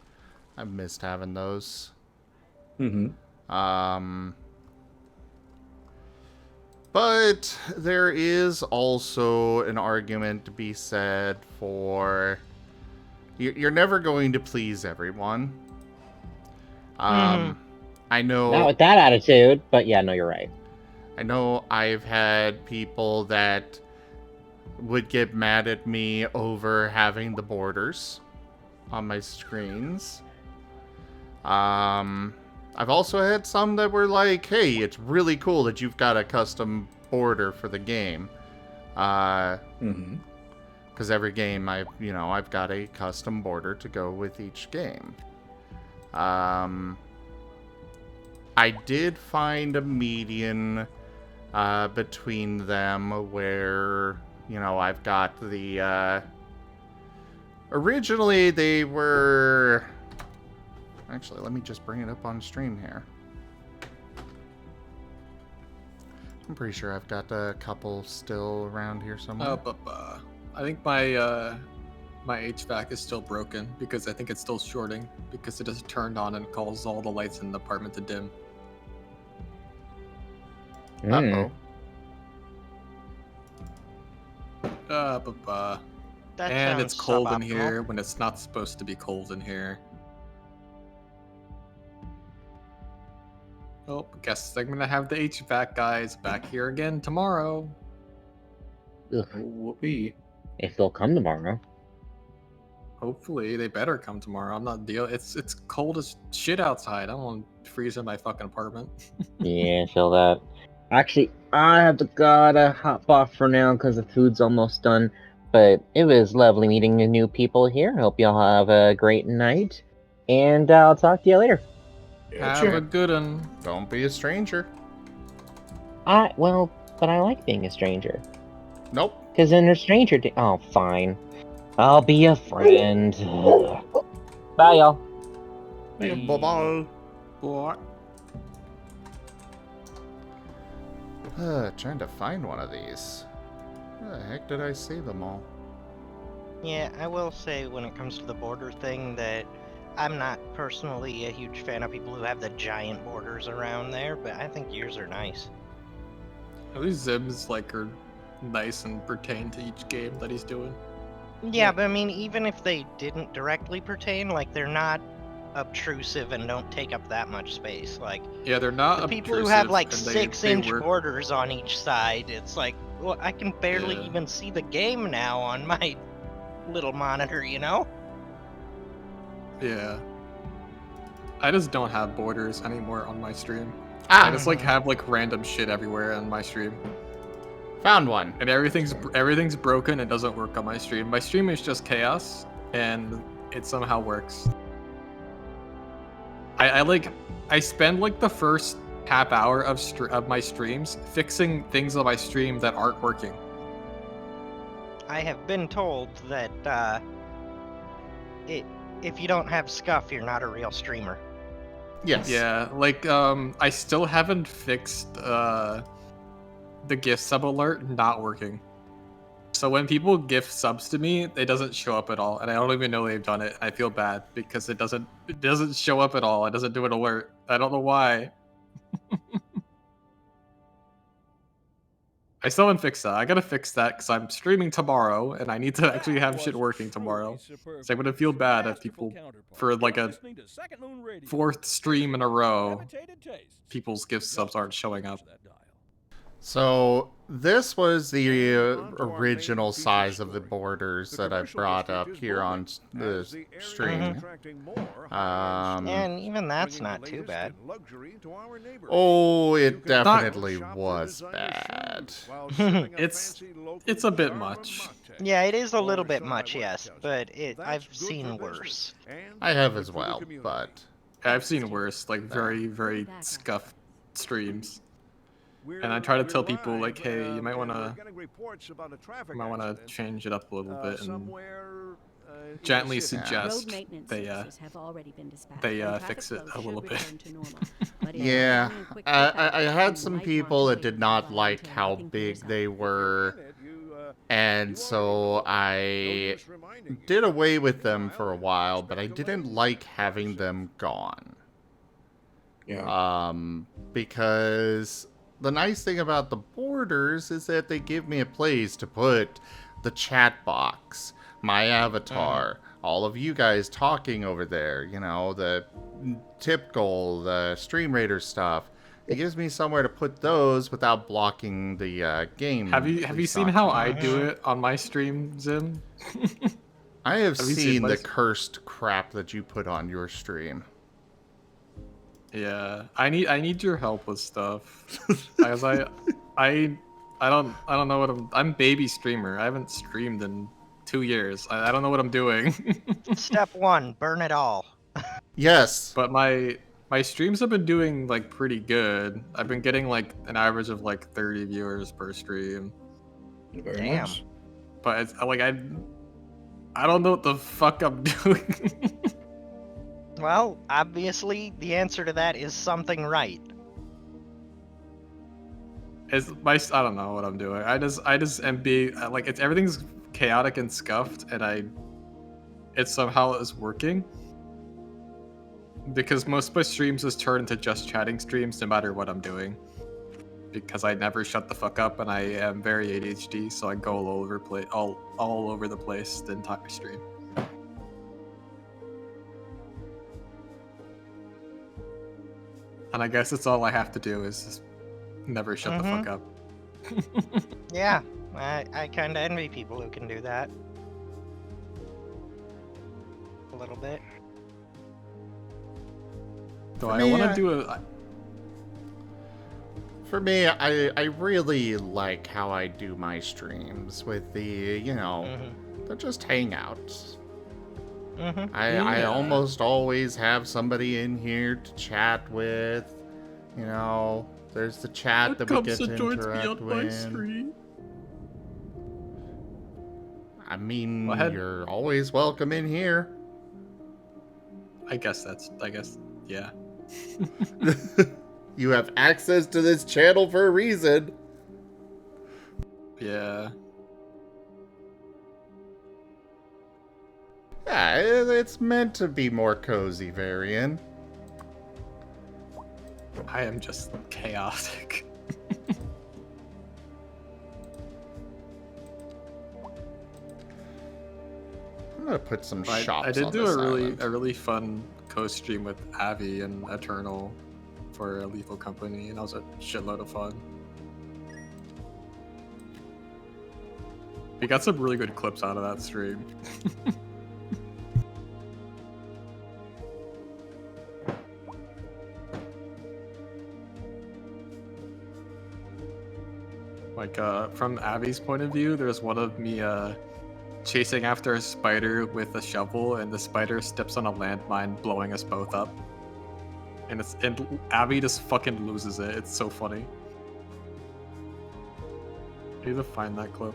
I've missed having those. But there is also an argument to be said for you're never going to please everyone. I know Not with that attitude, but yeah, no, you're right. I know I've had people that would get mad at me over having the borders on my screens. I've also had some that were like, hey, it's really cool that you've got a custom border for the game. Because every game I've got a custom border to go with each game. I did find a median between them where, I've got the, originally they were, actually, let me just bring it up on stream here. I'm pretty sure I've got a couple still around here somewhere. I think my HVAC is still broken because I think it's still shorting because it is turned on and calls all the lights in the apartment to dim. Uh-oh. And it's cold in here when it's not supposed to be cold in here. Oh, guess I'm gonna have the HVAC guys back here again tomorrow. Whoopee. If they'll come tomorrow. Hopefully, they better come tomorrow. I'm not deal. It's cold as shit outside. I don't want to freeze in my fucking apartment. Yeah, I feel that. Actually, I have to gotta hop off for now because the food's almost done. But it was lovely meeting the new people here. Hope y'all have a great night, and I'll talk to you later. Have a good one. Don't be a stranger. But I like being a stranger. Nope. Because then a stranger. Oh, fine. I'll be a friend. Bye, y'all. Bye-bye. What? Trying to find one of these. Where the heck did I save them all? Yeah, I will say when it comes to the border thing that I'm not personally a huge fan of people who have the giant borders around there, but I think yours are nice. At least Zim's like are nice and pertain to each game that he's doing. Yeah, but I mean, even if they didn't directly pertain, like they're not obtrusive and don't take up that much space. Like, yeah, they're not the people who have like 6-inch borders on each side. It's like, well, I can barely even see the game now on my little monitor, you know? Yeah. I just don't have borders anymore on my stream. Ah. I just like have like random shit everywhere on my stream. Found one. And everything's broken and doesn't work on my stream. My stream is just chaos, and it somehow works. I spend like the first half hour of my streams fixing things on my stream that aren't working. I have been told that if you don't have scuff, you're not a real streamer. Yes. Yeah, like I still haven't fixed the gift sub alert not working. So when people gift subs to me, it doesn't show up at all, and I don't even know they've done it. I feel bad because it doesn't show up at all. It doesn't do an alert. I don't know why. I still haven't fixed that. I gotta fix that because I'm streaming tomorrow, and I need to actually have shit working tomorrow. So I'm gonna feel bad if people, for like a 4th stream in a row, people's gift subs aren't showing up. So this was the original size of the borders that I brought up here on the stream. And even that's not too bad. Oh, it definitely was bad. It's a bit much. Yeah, it is a little bit much, yes, but I've seen worse. I have as well, but I've seen worse, like very, very scuffed streams. And I try to tell people like, hey, you might wanna change it up a little bit and gently suggest they fix it a little bit. Yeah, I had some people that did not like how big they were, and so I did away with them for a while, but I didn't like having them gone. Yeah. Because the nice thing about the borders is that they give me a place to put the chat box, my avatar, all of you guys talking over there, you know, the tip goal, the stream raider stuff. It gives me somewhere to put those without blocking the game. Have you seen how I do it on my stream, Zim? I have seen the cursed crap that you put on your stream. Yeah, I need your help with stuff. Because I don't know what I'm baby streamer. I haven't streamed in 2 years. I don't know what I'm doing. Step 1, burn it all. Yes. But my streams have been doing like pretty good. I've been getting like an average of like 30 viewers per stream. Very nice. But it's like I don't know what the fuck I'm doing. Well, obviously, the answer to that is something right. I don't know what I'm doing. I just am being like everything's chaotic and scuffed, and it somehow is working. Because most of my streams just turn into just chatting streams, no matter what I'm doing. Because I never shut the fuck up, and I am very ADHD, so I go all over the place the entire stream. And I guess that's all I have to do is just never shut the fuck up. Yeah, I kind of envy people who can do that. A little bit. So I want to do For me, I really like how I do my streams with the, they're just hangouts. I almost always have somebody in here to chat with. There's the chat that we get to interact with. I mean, you're always welcome in here. Yeah. You have access to this channel for a reason. Yeah. Yeah, it's meant to be more cozy, Varian. I am just chaotic. I'm gonna put some shops. I did on do this a really fun co-stream with Avi and Eternal for a Lethal Company, and that was a shitload of fun. We got some really good clips out of that stream. Like, from Abby's point of view, there's one of me chasing after a spider with a shovel, and the spider steps on a landmine, blowing us both up. And Abby just fucking loses it. It's so funny. I need to find that clip.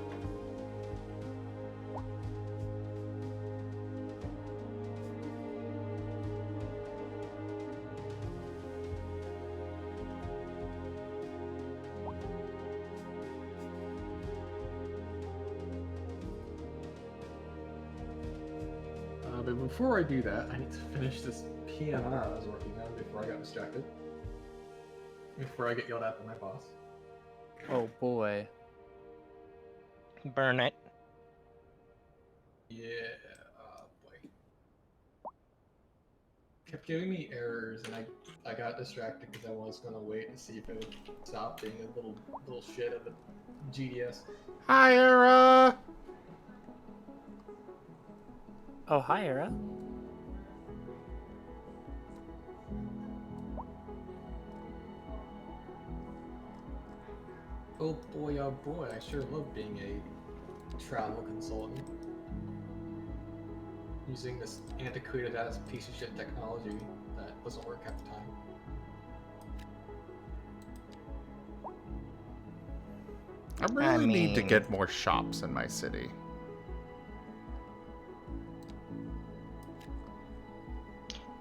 But before I do that, I need to finish this PNR I was working on before I got distracted. Before I get yelled at by my boss. Oh boy. Burn it. Yeah, boy. Kept giving me errors, and I got distracted because I was gonna wait and see if it would stop being a little shit of the GDS. Hi, Era. Oh, hi, Era. Oh boy, I sure love being a travel consultant. Using this antiquated ass piece of shit technology that doesn't work half the time. I really need to get more shops in my city.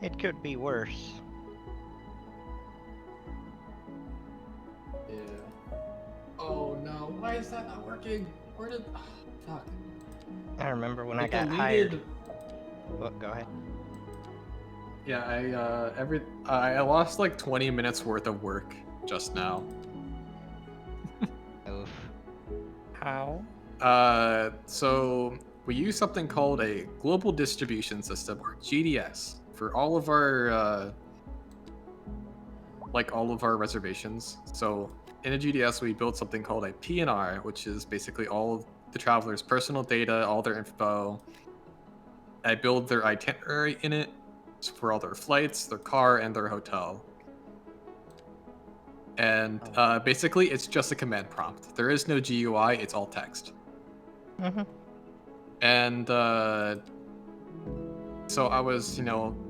It could be worse. Yeah. Oh no, why is that not working? Where did... Oh, fuck. I remember when I deleted... got hired. Oh, go ahead. Yeah, I lost like 20 minutes worth of work just now. Oof. How? So we use something called a global distribution system, or GDS, for all of our reservations. So in a GDS, we built something called a PNR, which is basically all of the travelers' personal data, all their info. I build their itinerary in it for all their flights, their car, and their hotel. And basically, it's just a command prompt. There is no GUI, it's all text. Mm-hmm. And so I was,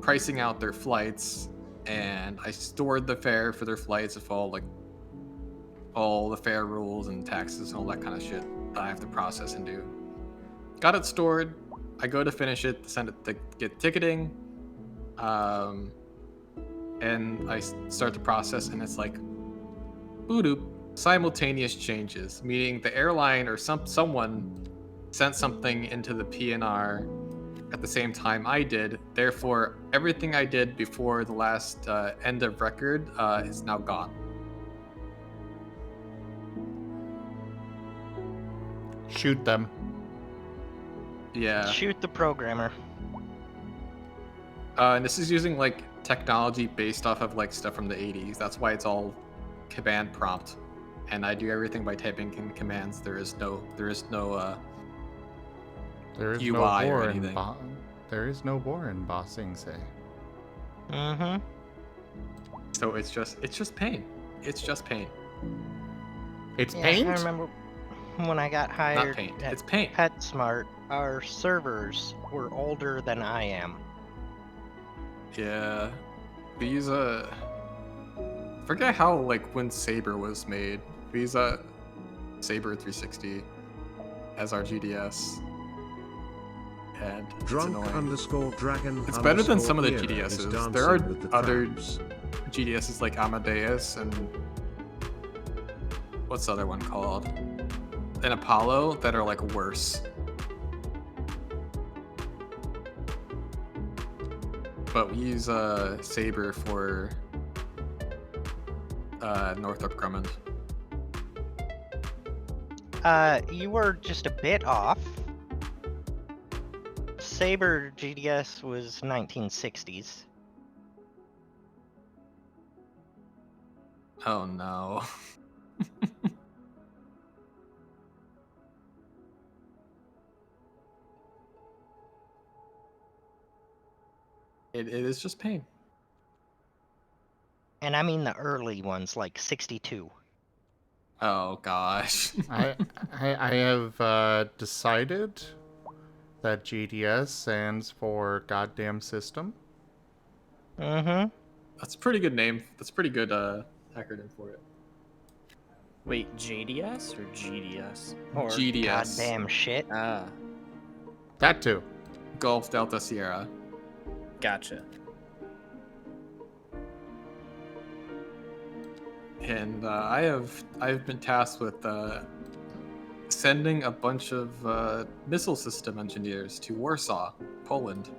pricing out their flights, and I stored the fare for their flights with all the fare rules and taxes and all that kind of shit that I have to process and do. Got it stored. I go to finish it, send it to get ticketing, and I start the process, and it's like, boop, simultaneous changes, meaning the airline or someone sent something into the PNR at the same time I did. Therefore, everything I did before the last end of record is now gone. Shoot them. Yeah. Shoot the programmer. And this is using technology based off of stuff from the 80s. That's why it's all command prompt, and I do everything by typing in commands. There is no UI or anything. There is no war in Ba Sing Se. Mm-hmm. So it's just pain. It's just pain. It's Yeah, paint? I remember when I got hired paint, at it's paint. PetSmart, our servers were older than I am. Yeah. We use a... I forget how, like, when Saber was made. We use a Saber 360 as our GDS. And it's Drunk annoying. underscore dragon. It's better than underscore some of the era is GDSs. There are dancing with the other crabs. GDSs like Amadeus and... What's the other one called? An Apollo that are, like, worse. But we use Saber for Northrop Grumman. You were just a bit off. Saber GDS was 1960s. Oh no. It is just pain. And I mean the early ones, like 62. Oh gosh. I have decided that GDS stands for goddamn system. Mm-hmm. That's a pretty good name. That's a pretty good acronym for it. Wait, JDS or GDS? Or GDS. goddamn shit. Ah, That too. Golf Delta Sierra. gotcha. And I've been tasked with sending a bunch of missile system engineers to Warsaw, Poland.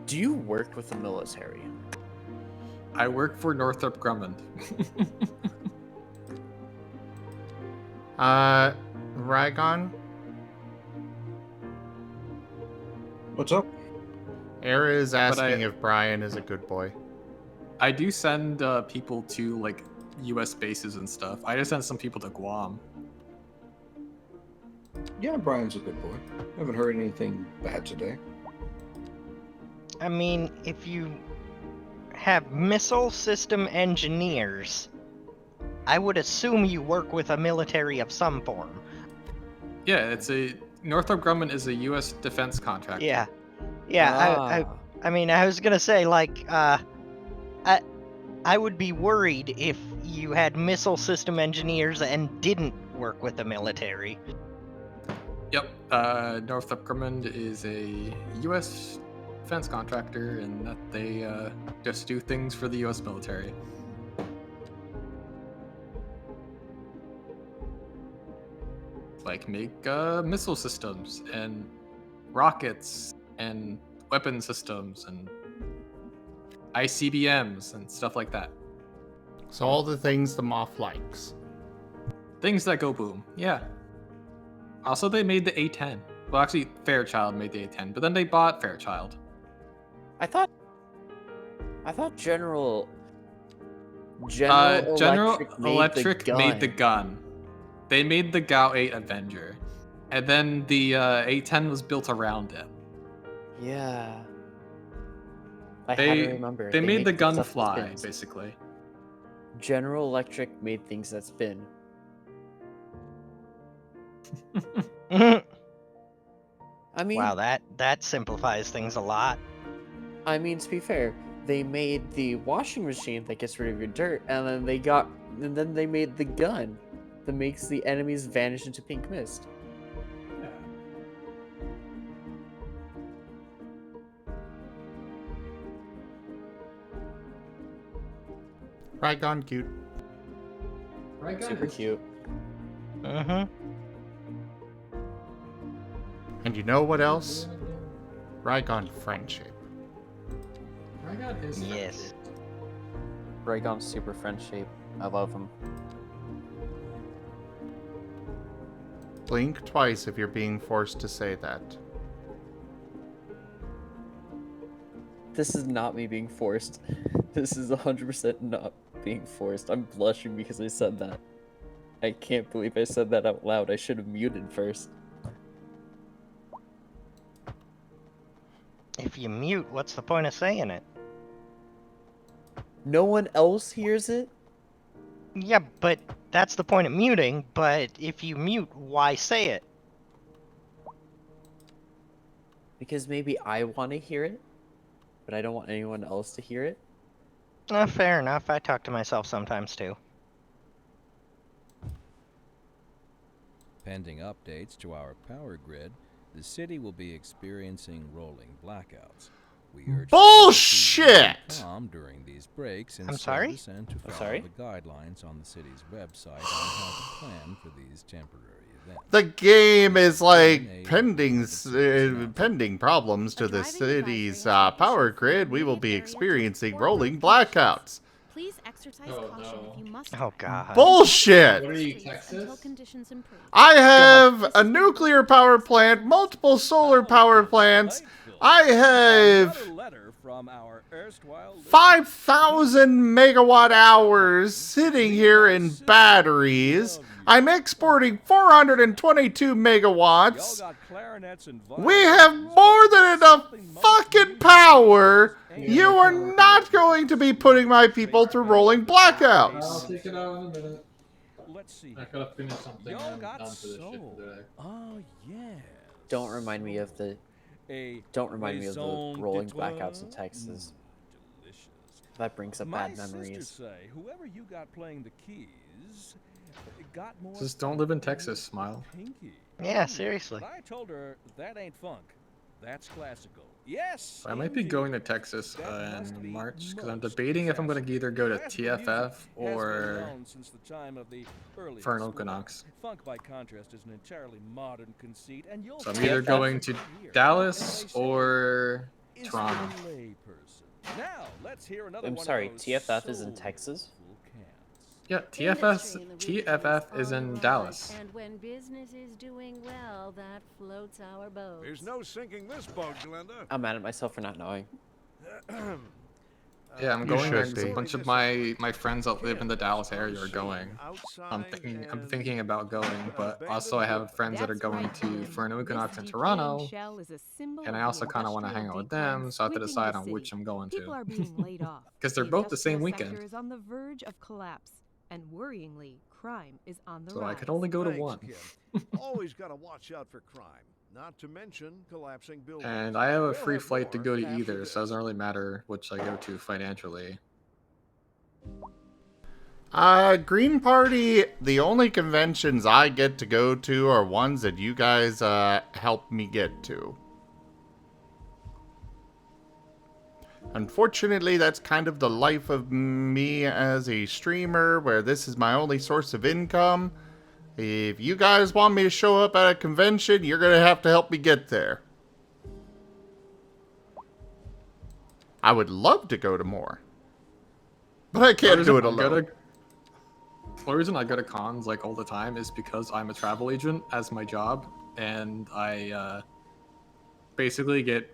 Do you work with the military? I work for Northrop Grumman. Rygon, What's up? Era is But asking if Brian is a good boy. I do send people to like U.S. bases and stuff. I just sent some people to Guam. Yeah, Brian's a good boy. Haven't heard anything bad today. I mean, if you have missile system engineers, I would assume you work with a military of some form. Yeah, Northrop Grumman is a U.S. defense contractor. Yeah. Yeah, I mean, I was gonna say, like, I would be worried if you had missile system engineers and didn't work with the military. Yep. Northrop Grumman is a U.S. defense contractor, and that they just do things for the U.S. military. Like make missile systems and rockets and weapon systems and ICBMs and stuff like that. So all the things the Moth likes. Things that go boom. Yeah. Also, they made the A10. Well, actually, Fairchild made the A10, but then they bought Fairchild. I thought General General Electric made the gun. They made the GAU-8 Avenger, and then the A10 was built around it. Yeah. I had to remember. They made the make gun stuff that fly, spins. basically. General Electric made things that spin. I mean, Wow, that simplifies things a lot. I mean, to be fair, they made the washing machine that gets rid of your dirt, and then they made the gun that makes the enemies vanish into pink mist. Rygon cute. Super cute. Mm-hmm. And you know what else? Rygon friendship. Yes. Raygon's super friend shape. I love him. Blink twice if you're being forced to say that. This is not me being forced. This is 100% not being forced. I'm blushing because I said that. I can't believe I said that out loud. I should have muted first. If you mute, what's the point of saying it? No one else hears it? Yeah, but that's the point of muting, but if you mute, why say it? Because maybe I want to hear it, but I don't want anyone else to hear it. Fair enough, I talk to myself sometimes too. Pending updates to our power grid, the city will be experiencing rolling blackouts. We urge Bullshit! calm during these breaks in I'm sorry? service and to follow the guidelines on the city's website on how to plan for these temporary events. The game is like pending problems to the city's power grid. We will be experiencing rolling blackouts. Please exercise caution if you must. Oh god. Bullshit! What are you, Texas? Until conditions improve. I have a nuclear power plant, multiple solar power plants. I have 5,000 megawatt hours sitting here in batteries. I'm exporting 422 megawatts. We have more than enough fucking power. You are not going to be putting my people through rolling blackouts. I'll take it out in a minute. Let's see. I gotta finish something Y'all I'm got done for this shit soul. today. Oh yeah. Don't remind me of the rolling blackouts in Texas. Delicious. That brings up My bad memories. sisters say whoever you got playing the keys got more Just don't live in Texas, Smile. pinky. Yeah, seriously. But I told her that ain't funk. That's classical. Yes. I might be going to Texas in March because I'm debating if I'm going to either go to TFF or Fern Equinox. Funk by contrast is an entirely modern conceit, and you'll So I'm either going to Dallas or Toronto. Now, let's hear another I'm one of sorry, those TFF is in soulful Texas? cats. Yeah, TFF is in Dallas. And when business is doing well, that floats our boat. There's no sinking this boat, Glenda. I'm mad at myself for not knowing. Yeah, I'm You going there. should Because a be. bunch of my friends that live in the Dallas area are going. I'm thinking about going, but also I have friends that are going to Fern Equinox in Toronto, and I also kind of want to hang out with them, so I have to decide on which I'm going People are to. being laid off. Because they're both the same industrial weekend. sector is on the verge of collapse, and worryingly, crime is on the So rise. I could only go to Thanks, one. Kim. Always gotta watch out for crime. Not to mention collapsing buildings. And I have a We'll free have flight to more go to after either, this. so it doesn't really matter which I go to financially. Green Party, the only conventions I get to go to are ones that you guys help me get to. Unfortunately, that's kind of the life of me as a streamer, where this is my only source of income. If you guys want me to show up at a convention, you're going to have to help me get there. I would love to go to more, but I can't do it alone. The reason I go to cons like all the time is because I'm a travel agent as my job, and I basically get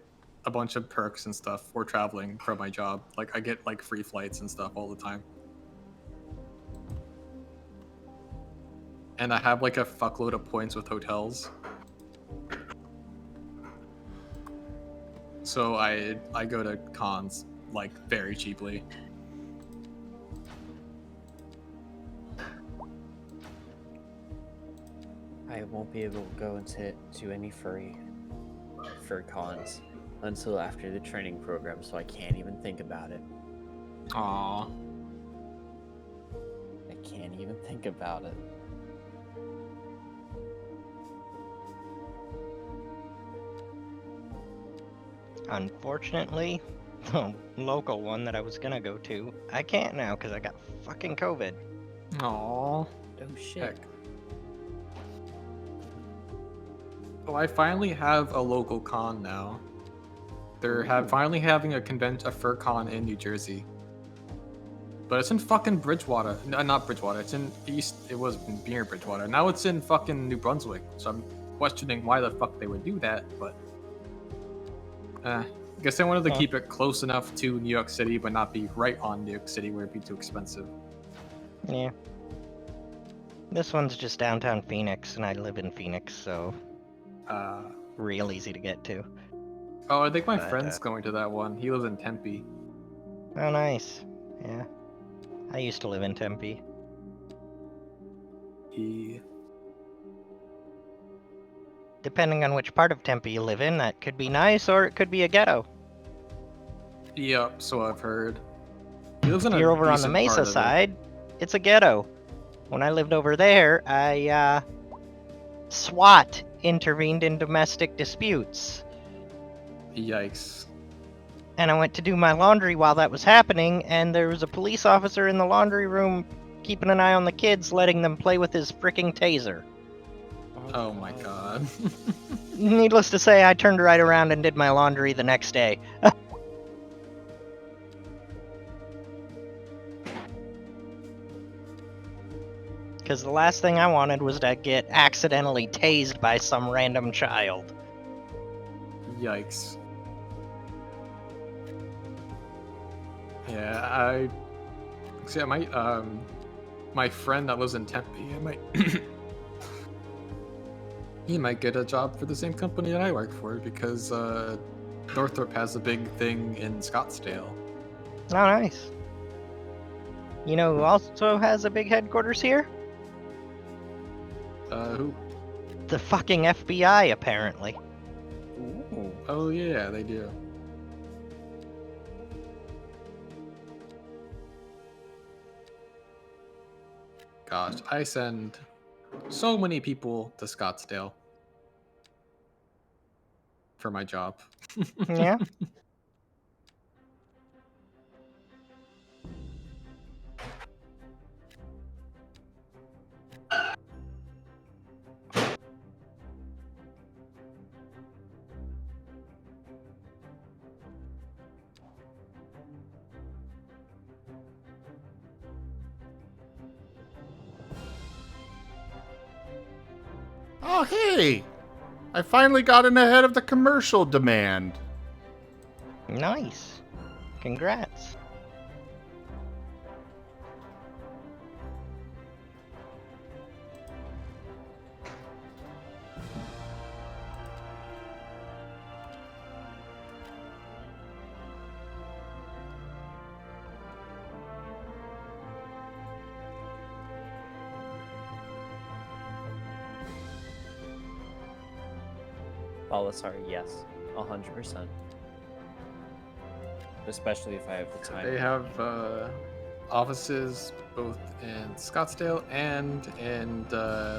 a bunch of perks and stuff for traveling from my job. Like I get like free flights and stuff all the time. And I have like a fuckload of points with hotels. So I go to cons like very cheaply. I won't be able to go into any fur cons until after the training program, so I can't even think about it. Aww. I can't even think about it. Unfortunately, the local one that I was gonna go to, I can't now because I got fucking COVID. Aww. Oh shit. Heck. Oh, I finally have a local con now. They're finally having a fur con in New Jersey. But it's in fucking Bridgewater. No, not Bridgewater. It's in East. It was near Bridgewater. Now it's in fucking New Brunswick. So I'm questioning why the fuck they would do that. But I guess they wanted to keep it close enough to New York City, but not be right on New York City where it'd be too expensive. Yeah. This one's just downtown Phoenix, and I live in Phoenix, so real easy to get to. Oh, I think my friend's going to that one. He lives in Tempe. Oh, nice. Yeah. I used to live in Tempe. Depending on which part of Tempe you live in, that could be nice or it could be a ghetto. Yep, so I've heard. He lives in If a you're over on the decent part Mesa of it. side, it's a ghetto. When I lived over there, SWAT intervened in domestic disputes. Yikes. And I went to do my laundry while that was happening, and there was a police officer in the laundry room keeping an eye on the kids, letting them play with his fricking taser. Oh my god. Needless to say, I turned right around and did my laundry the next day. Because the last thing I wanted was to get accidentally tased by some random child. Yikes. Yeah, I might, my friend that lives in Tempe, he might get a job for the same company that I work for, because, Northrop has a big thing in Scottsdale. Oh, nice. You know who also has a big headquarters here? Who? The fucking FBI, apparently. Ooh. Oh yeah, they do. Gosh, I send so many people to Scottsdale for my job. Yeah? Oh, hey! I finally got in ahead of the commercial demand. Nice. Congrats. Balasar, yes. 100%. Especially if I have the time. They have offices both in Scottsdale and in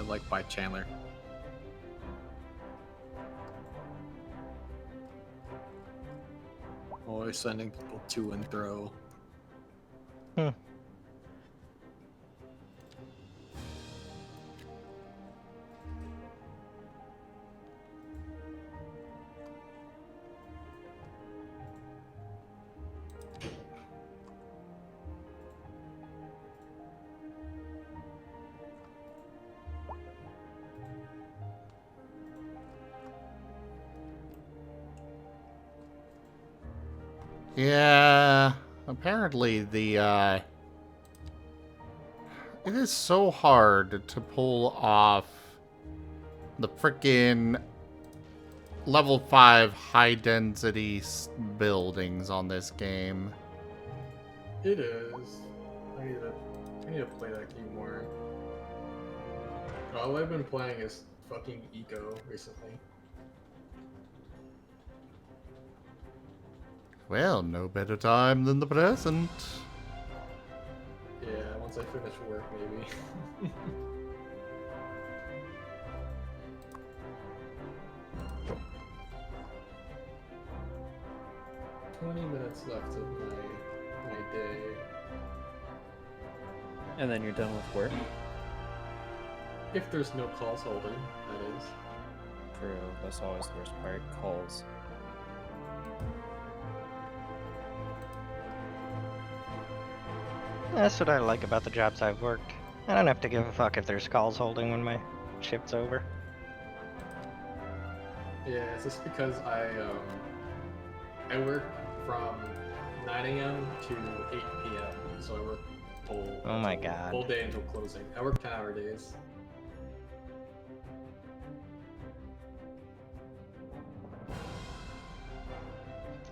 like by Chandler. Always sending people to and fro. Yeah, apparently it is so hard to pull off the frickin' level 5 high density buildings on this game. It is. I need to play that game more. All I've been playing is fucking Eco recently. Well, no better time than the present. Yeah, once I finish work, maybe. 20 minutes left of my day. And then you're done with work? If there's no calls holding, that is. True, that's always the worst part. Calls. That's what I like about the jobs I've worked. I don't have to give a fuck if there's calls holding when my shift's over. Yeah, it's just because I work from 9 a.m. to 8 p.m. So I work Oh my god. whole day until closing. I work 10-hour days.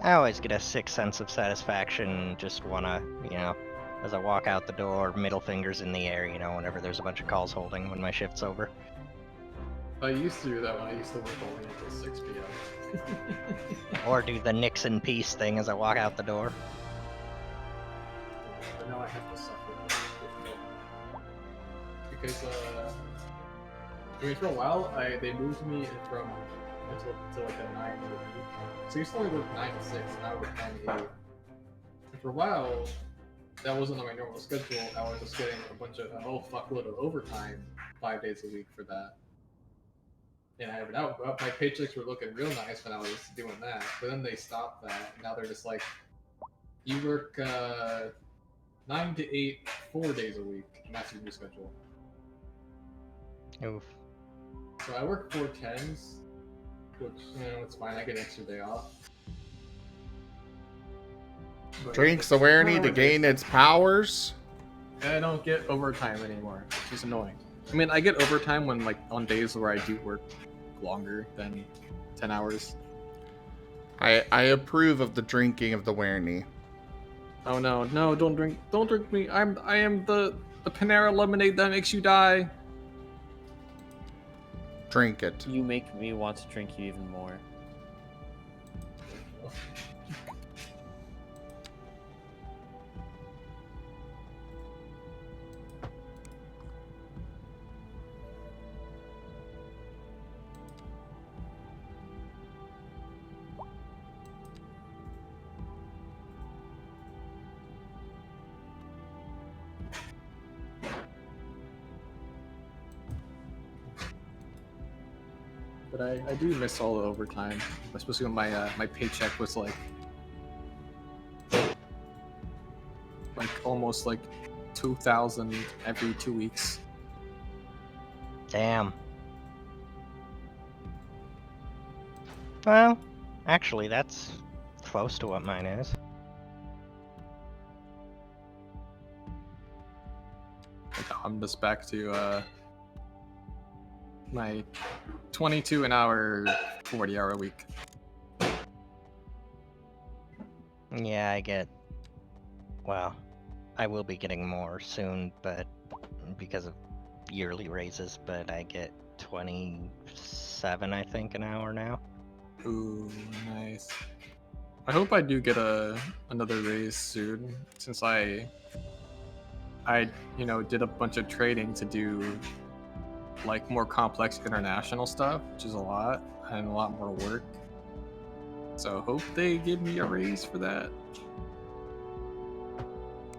I always get a sick sense of satisfaction, just wanna, As I walk out the door, middle fingers in the air, you know, whenever there's a bunch of calls holding when my shift's over. I used to do that when I used to work only until 6 p.m. Or do the Nixon peace thing as I walk out the door. But now I have to suffer. Because, I mean, for a while, they moved me from to like a 9 to 8. So I used to only work 9 to 6, and I work 9 to 8. And for a while, that wasn't on my normal schedule. I was just getting a whole fuckload of overtime 5 days a week for that. And my paychecks were looking real nice when I was doing that. But then they stopped that, and now they're just like, you work 9 to 8, 4 days a week, and that's your new schedule. Oof. So I work 4 10s, which, you know, it's fine. I get an extra day off. But Drinks awareness to gain its powers. I don't get overtime anymore, which is annoying. I mean, I get overtime when, like, on days where I do work longer than 10 hours. I approve of the drinking of the Werny. Oh no, don't drink me. I am the Panera lemonade that makes you die. Drink it. You make me want to drink you even more. But I do miss all the overtime, especially when my paycheck was like almost like 2,000 every 2 weeks. Damn. Well, actually, that's close to what mine is. I'm just back to my 22 an hour, 40-hour a week. Yeah, I get... Well, I will be getting more soon, but because of yearly raises, but I get 27, I think, an hour now. Ooh, nice. I hope I do get another raise soon, since I did a bunch of trading to do like more complex international stuff, which is a lot and a lot more work. So hope they give me a raise for that.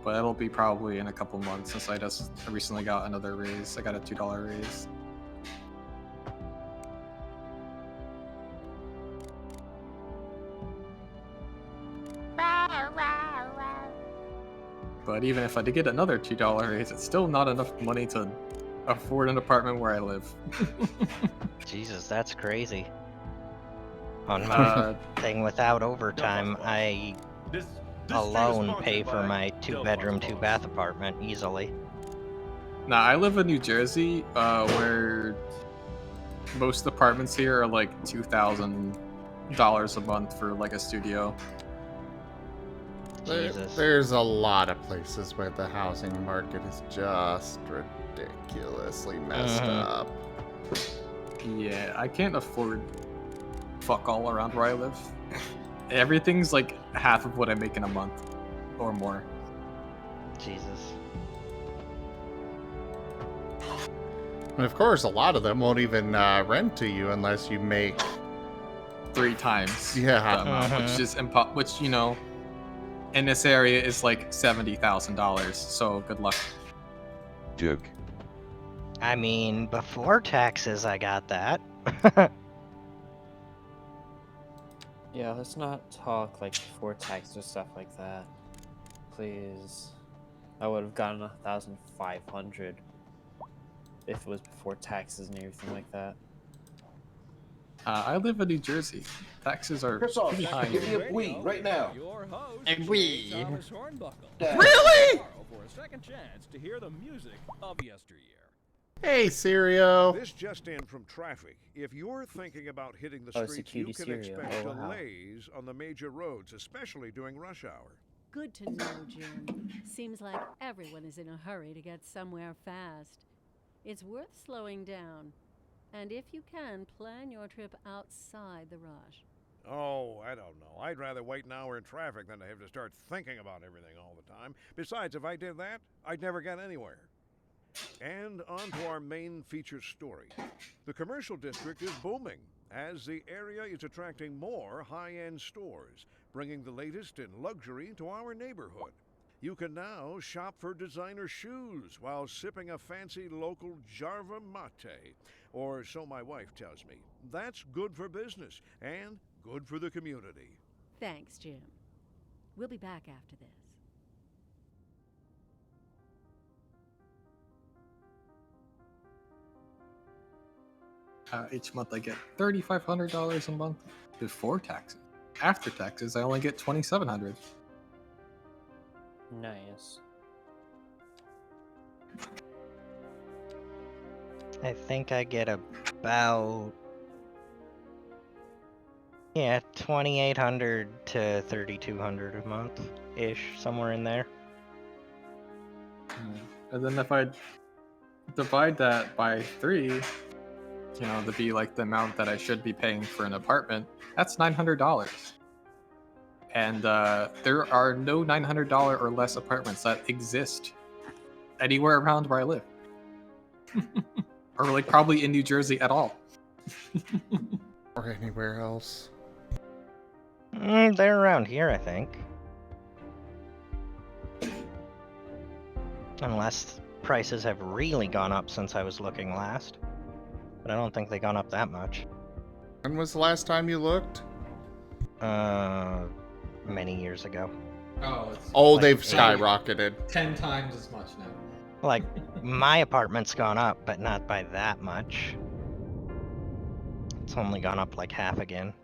But it'll be probably in a couple months, since I recently got another raise. I got a $2 raise. But even if I did get another $2 raise, it's still not enough money to afford an apartment where I live. Jesus, that's crazy. On my thing without overtime, I alone pay for my 2-bedroom, 2-bath apartment easily. Nah, I live in New Jersey, where most apartments here are like $2,000 a month for like a studio. There's a lot of places where the housing market is just ridiculously messed up. Yeah, I can't afford fuck all around where I live. Everything's like half of what I make in a month or more. Jesus. And of course, a lot of them won't even rent to you unless you make 3 times yeah, that amount, which is which, you know, in this area is like $70,000. So good luck. Joke. I mean, before taxes, I got that. Yeah, let's not talk like before taxes or stuff like that. Please. I would have gotten 1,500 if it was before taxes and everything like that. I live in New Jersey. Taxes are pretty high. Give me a wee right now. A wee? Really? For a second chance to hear the music of yesteryear. Hey, Sirio. This just in from traffic. If you're thinking about hitting the Oh, it's a streets, you cutie can Sirio. expect Oh, wow. delays on the major roads, especially during rush hour. Good to know, Jim. Seems like everyone is in a hurry to get somewhere fast. It's worth slowing down. And if you can, plan your trip outside the rush. Oh, I don't know. I'd rather wait an hour in traffic than to have to start thinking about everything all the time. Besides, if I did that, I'd never get anywhere. And on to our main feature story. The commercial district is booming, as the area is attracting more high-end stores, bringing the latest in luxury to our neighborhood. You can now shop for designer shoes while sipping a fancy local Jarva mate, or so my wife tells me. That's good for business and good for the community. Thanks, Jim. We'll be back after this. Each month I get $3,500 a month before taxes. After taxes, I only get $2,700. Nice. I think I get about 2,800 to 3,200 a month ish, somewhere in there. And then if I divide that by 3, to be like the amount that I should be paying for an apartment, that's $900. And there are no $900 or less apartments that exist anywhere around where I live. Or like probably in New Jersey at all. Or anywhere else. They're around here, I think. Unless prices have really gone up since I was looking last. But I don't think they've gone up that much. When was the last time you looked? Many years ago. Oh, they've skyrocketed. 10 times as much now. Like, my apartment's gone up, but not by that much. It's only gone up like half again.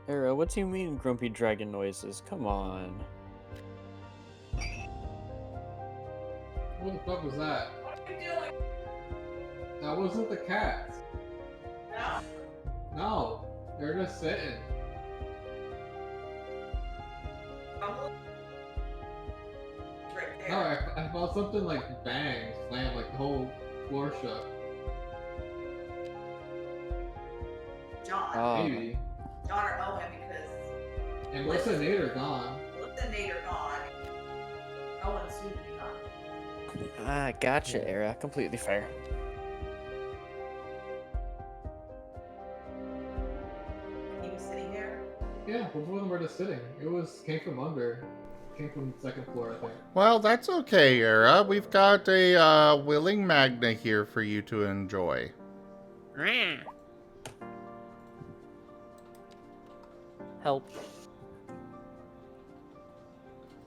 Era, what do you mean grumpy dragon noises? Come on. What the fuck was that? What are you doing? That wasn't the cats. No? No. They're just sitting. Right there. No, I felt something like bang, slam, like the whole floor shut. John. Maybe. John or Owen because... And Melissa and Nate are gone. Melissa and Nate are gone. Owen's soon to be gone. Ah, gotcha, Era. Completely fair. He was sitting there? Yeah, both of them were just sitting. Came from under. Came from the second floor, I think. Well, that's okay, Era. We've got a willing Magna here for you to enjoy. Help.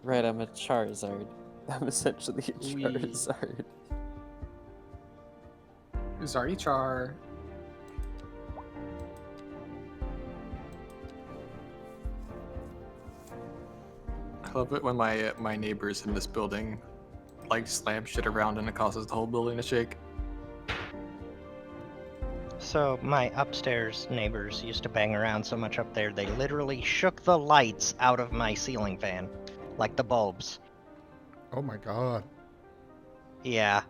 Right, I'm a Charizard. I'm essentially a Charizard. Zarichar. I love it when my neighbors in this building like slam shit around and it causes the whole building to shake. So my upstairs neighbors used to bang around so much up there, they literally shook the lights out of my ceiling fan. Like the bulbs. Oh my god. Yeah.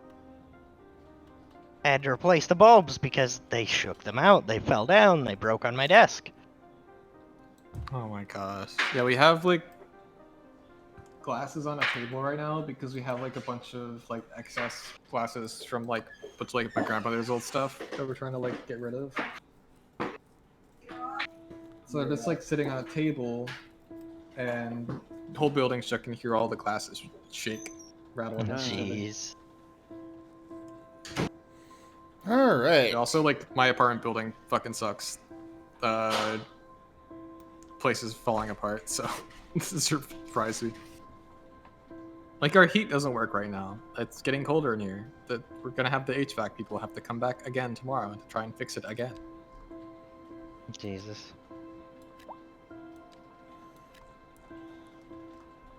I had to replace the bulbs because they shook them out, they fell down, they broke on my desk. Oh my gosh. Yeah, we have like glasses on a table right now because we have like a bunch of like excess glasses from like my grandmother's old stuff that we're trying to like get rid of. So they're just like sitting on a table and whole building shook and hear all the glasses shake, rattle. Jeez. All right. Also, like, my apartment building fucking sucks. Place is falling apart, so this surprised me. Like, our heat doesn't work right now. It's getting colder in here. We're gonna have the HVAC people have to come back again tomorrow to try and fix it again. Jesus.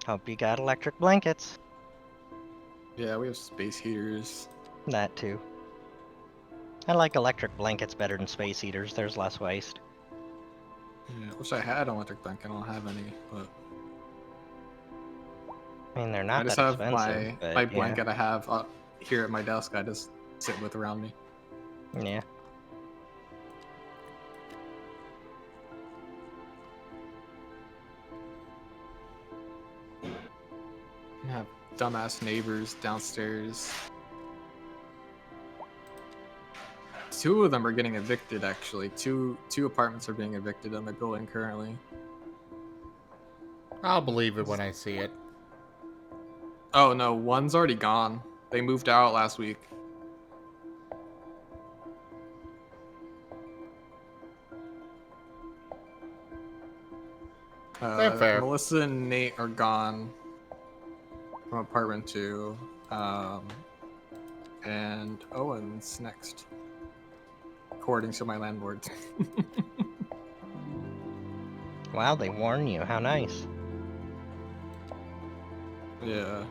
Hope you got electric blankets. Yeah, we have space heaters. That too. I like electric blankets better than space heaters. There's less waste. Yeah, I wish I had an electric blanket. I don't have any, but I mean, they're not I just that have expensive. But, my yeah. blanket I have up here at my desk. I just sit with around me. Yeah. I have dumbass neighbors downstairs. 2 of them are getting evicted, actually. Two apartments are being evicted in my building currently. I'll believe it when I see it. Oh no, one's already gone. They moved out last week. Fair. Melissa and Nate are gone from apartment 2. And Owen's next, according to my landlord. Wow, they warn you. How nice. Yeah.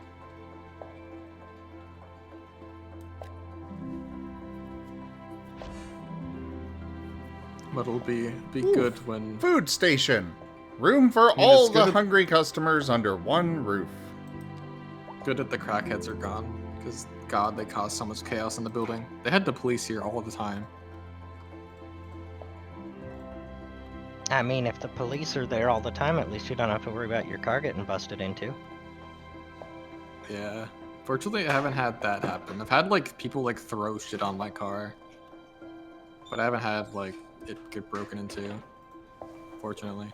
But it'll be good when... Food station. Room for all the hungry customers under one roof. Good that the crackheads are gone. Because, God, they caused so much chaos in the building. They had the police here all the time. I mean, if the police are there all the time, at least you don't have to worry about your car getting busted into. Yeah. Fortunately, I haven't had that happen. I've had, like, people, like, throw shit on my car. But I haven't had, like, it get broken into. Fortunately.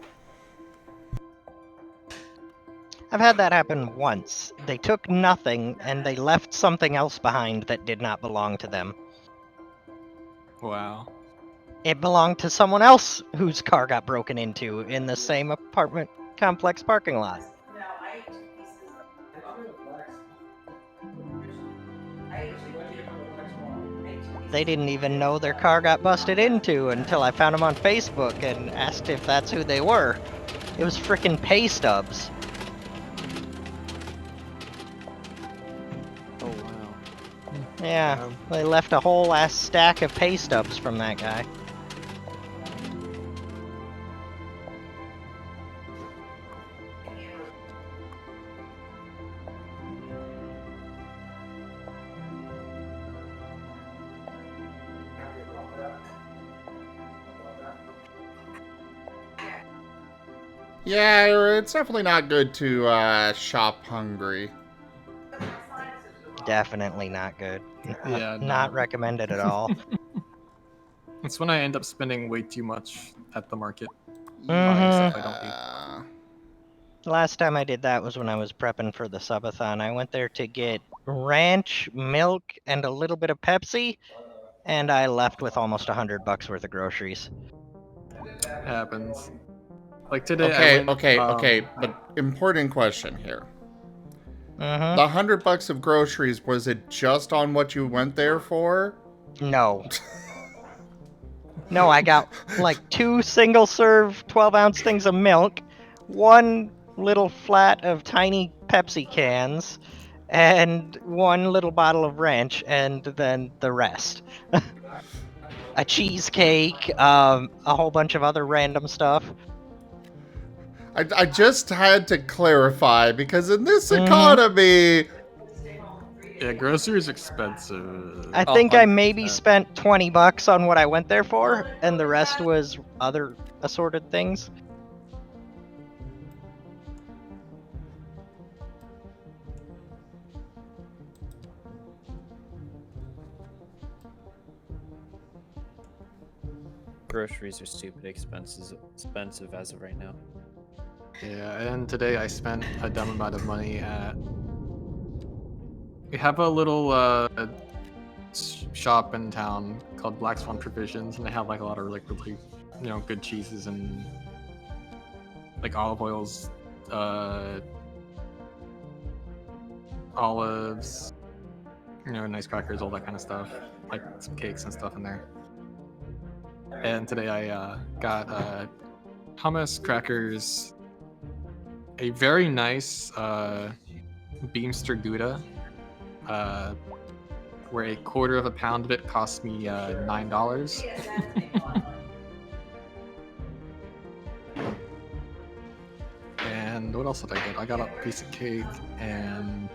I've had that happen once. They took nothing, and they left something else behind that did not belong to them. Wow. It belonged to someone else whose car got broken into in the same apartment complex parking lot. They didn't even know their car got busted into until I found them on Facebook and asked if that's who they were. It was frickin' pay stubs. Oh, wow. Yeah, they left a whole ass stack of pay stubs from that guy. Yeah, it's definitely not good to shop hungry. Definitely not good. Yeah, Not no. recommended at all. It's when I end up spending way too much at the market. Mhm. Buying stuff I don't need. Last time I did that was when I was prepping for the subathon. I went there to get ranch, milk, and a little bit of Pepsi, and I left with almost $100 worth of groceries. Happens. Like today, Okay, but important question here. Mm-hmm. The $100 of groceries, was it just on what you went there for? No. No, I got like 2 single-serve 12-ounce things of milk, 1 little flat of tiny Pepsi cans, and 1 little bottle of ranch, and then the rest. A cheesecake, a whole bunch of other random stuff. I just had to clarify, because in this economy... Yeah, groceries expensive. I think I maybe spent $20 on what I went there for, and the rest was other assorted things. Groceries are stupid expensive as of right now. Yeah, and today I spent a dumb amount of money at. We have a little shop in town called Black Swan Provisions, and they have like a lot of like really, good cheeses and like olive oils, olives, nice crackers, all that kind of stuff, like some cakes and stuff in there. And today I got hummus, crackers, a very nice Beamster Gouda, where a quarter of a pound of it cost me $9. And what else did I get? I got a piece of cake and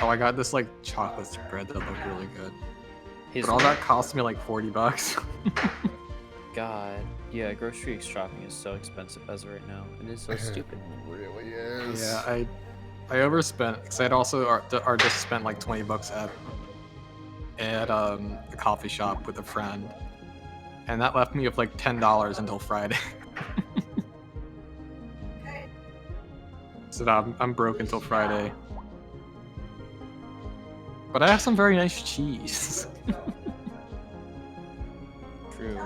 I got this like chocolate spread that looked really good. But all that cost me like $40. God, yeah, grocery shopping is so expensive as of right now. It is so stupid. It really is. Yeah, I overspent because I'd also just spent like $20 at a coffee shop with a friend, and that left me with like $10 until Friday. So now I'm broke until Friday. But I have some very nice cheese. True.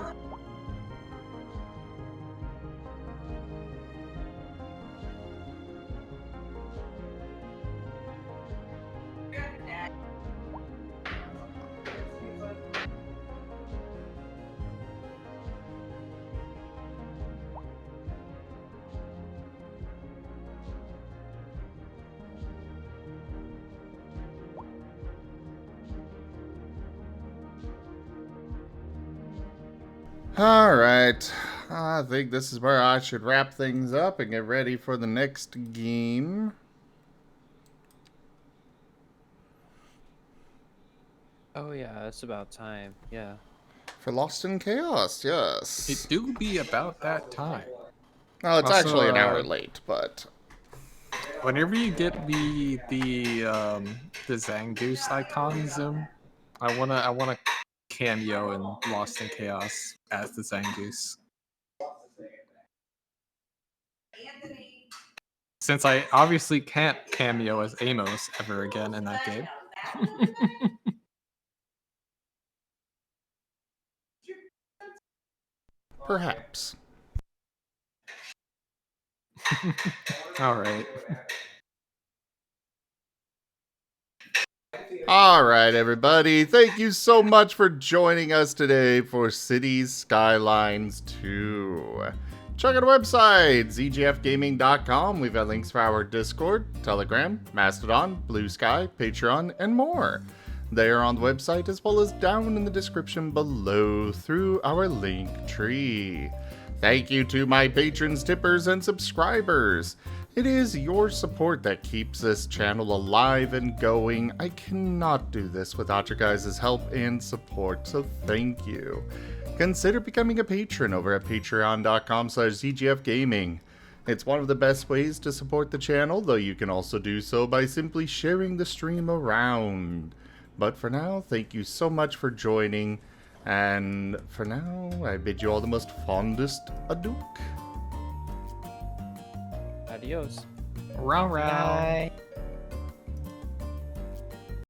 Alright, I think this is where I should wrap things up and get ready for the next game. Oh yeah, it's about time. Yeah. For Lost in Chaos, yes. It do be about that time. Well, it's Also, actually an hour late, but whenever you get the Zangoose icon zoom, I wanna cameo in Lost in Chaos as the Zangoose. Since I obviously can't cameo as Amos ever again in that game. perhaps. Alright. Alright, everybody. Thank you so much for joining us today for Cities Skylines 2. Check out our website, zgfgaming.com. We've got links for our Discord, Telegram, Mastodon, Blue Sky, Patreon, and more. They are on the website as well as down in the description below through our link tree. Thank you to my patrons, tippers, and subscribers. It is your support that keeps this channel alive and going. I cannot do this without your guys' help and support, so thank you. Consider becoming a patron over at patreon.com/zgfgaming. It's one of the best ways to support the channel, though you can also do so by simply sharing the stream around. But for now, thank you so much for joining, and for now, I bid you all the most fondest adieu. Adios. Row row. Bye.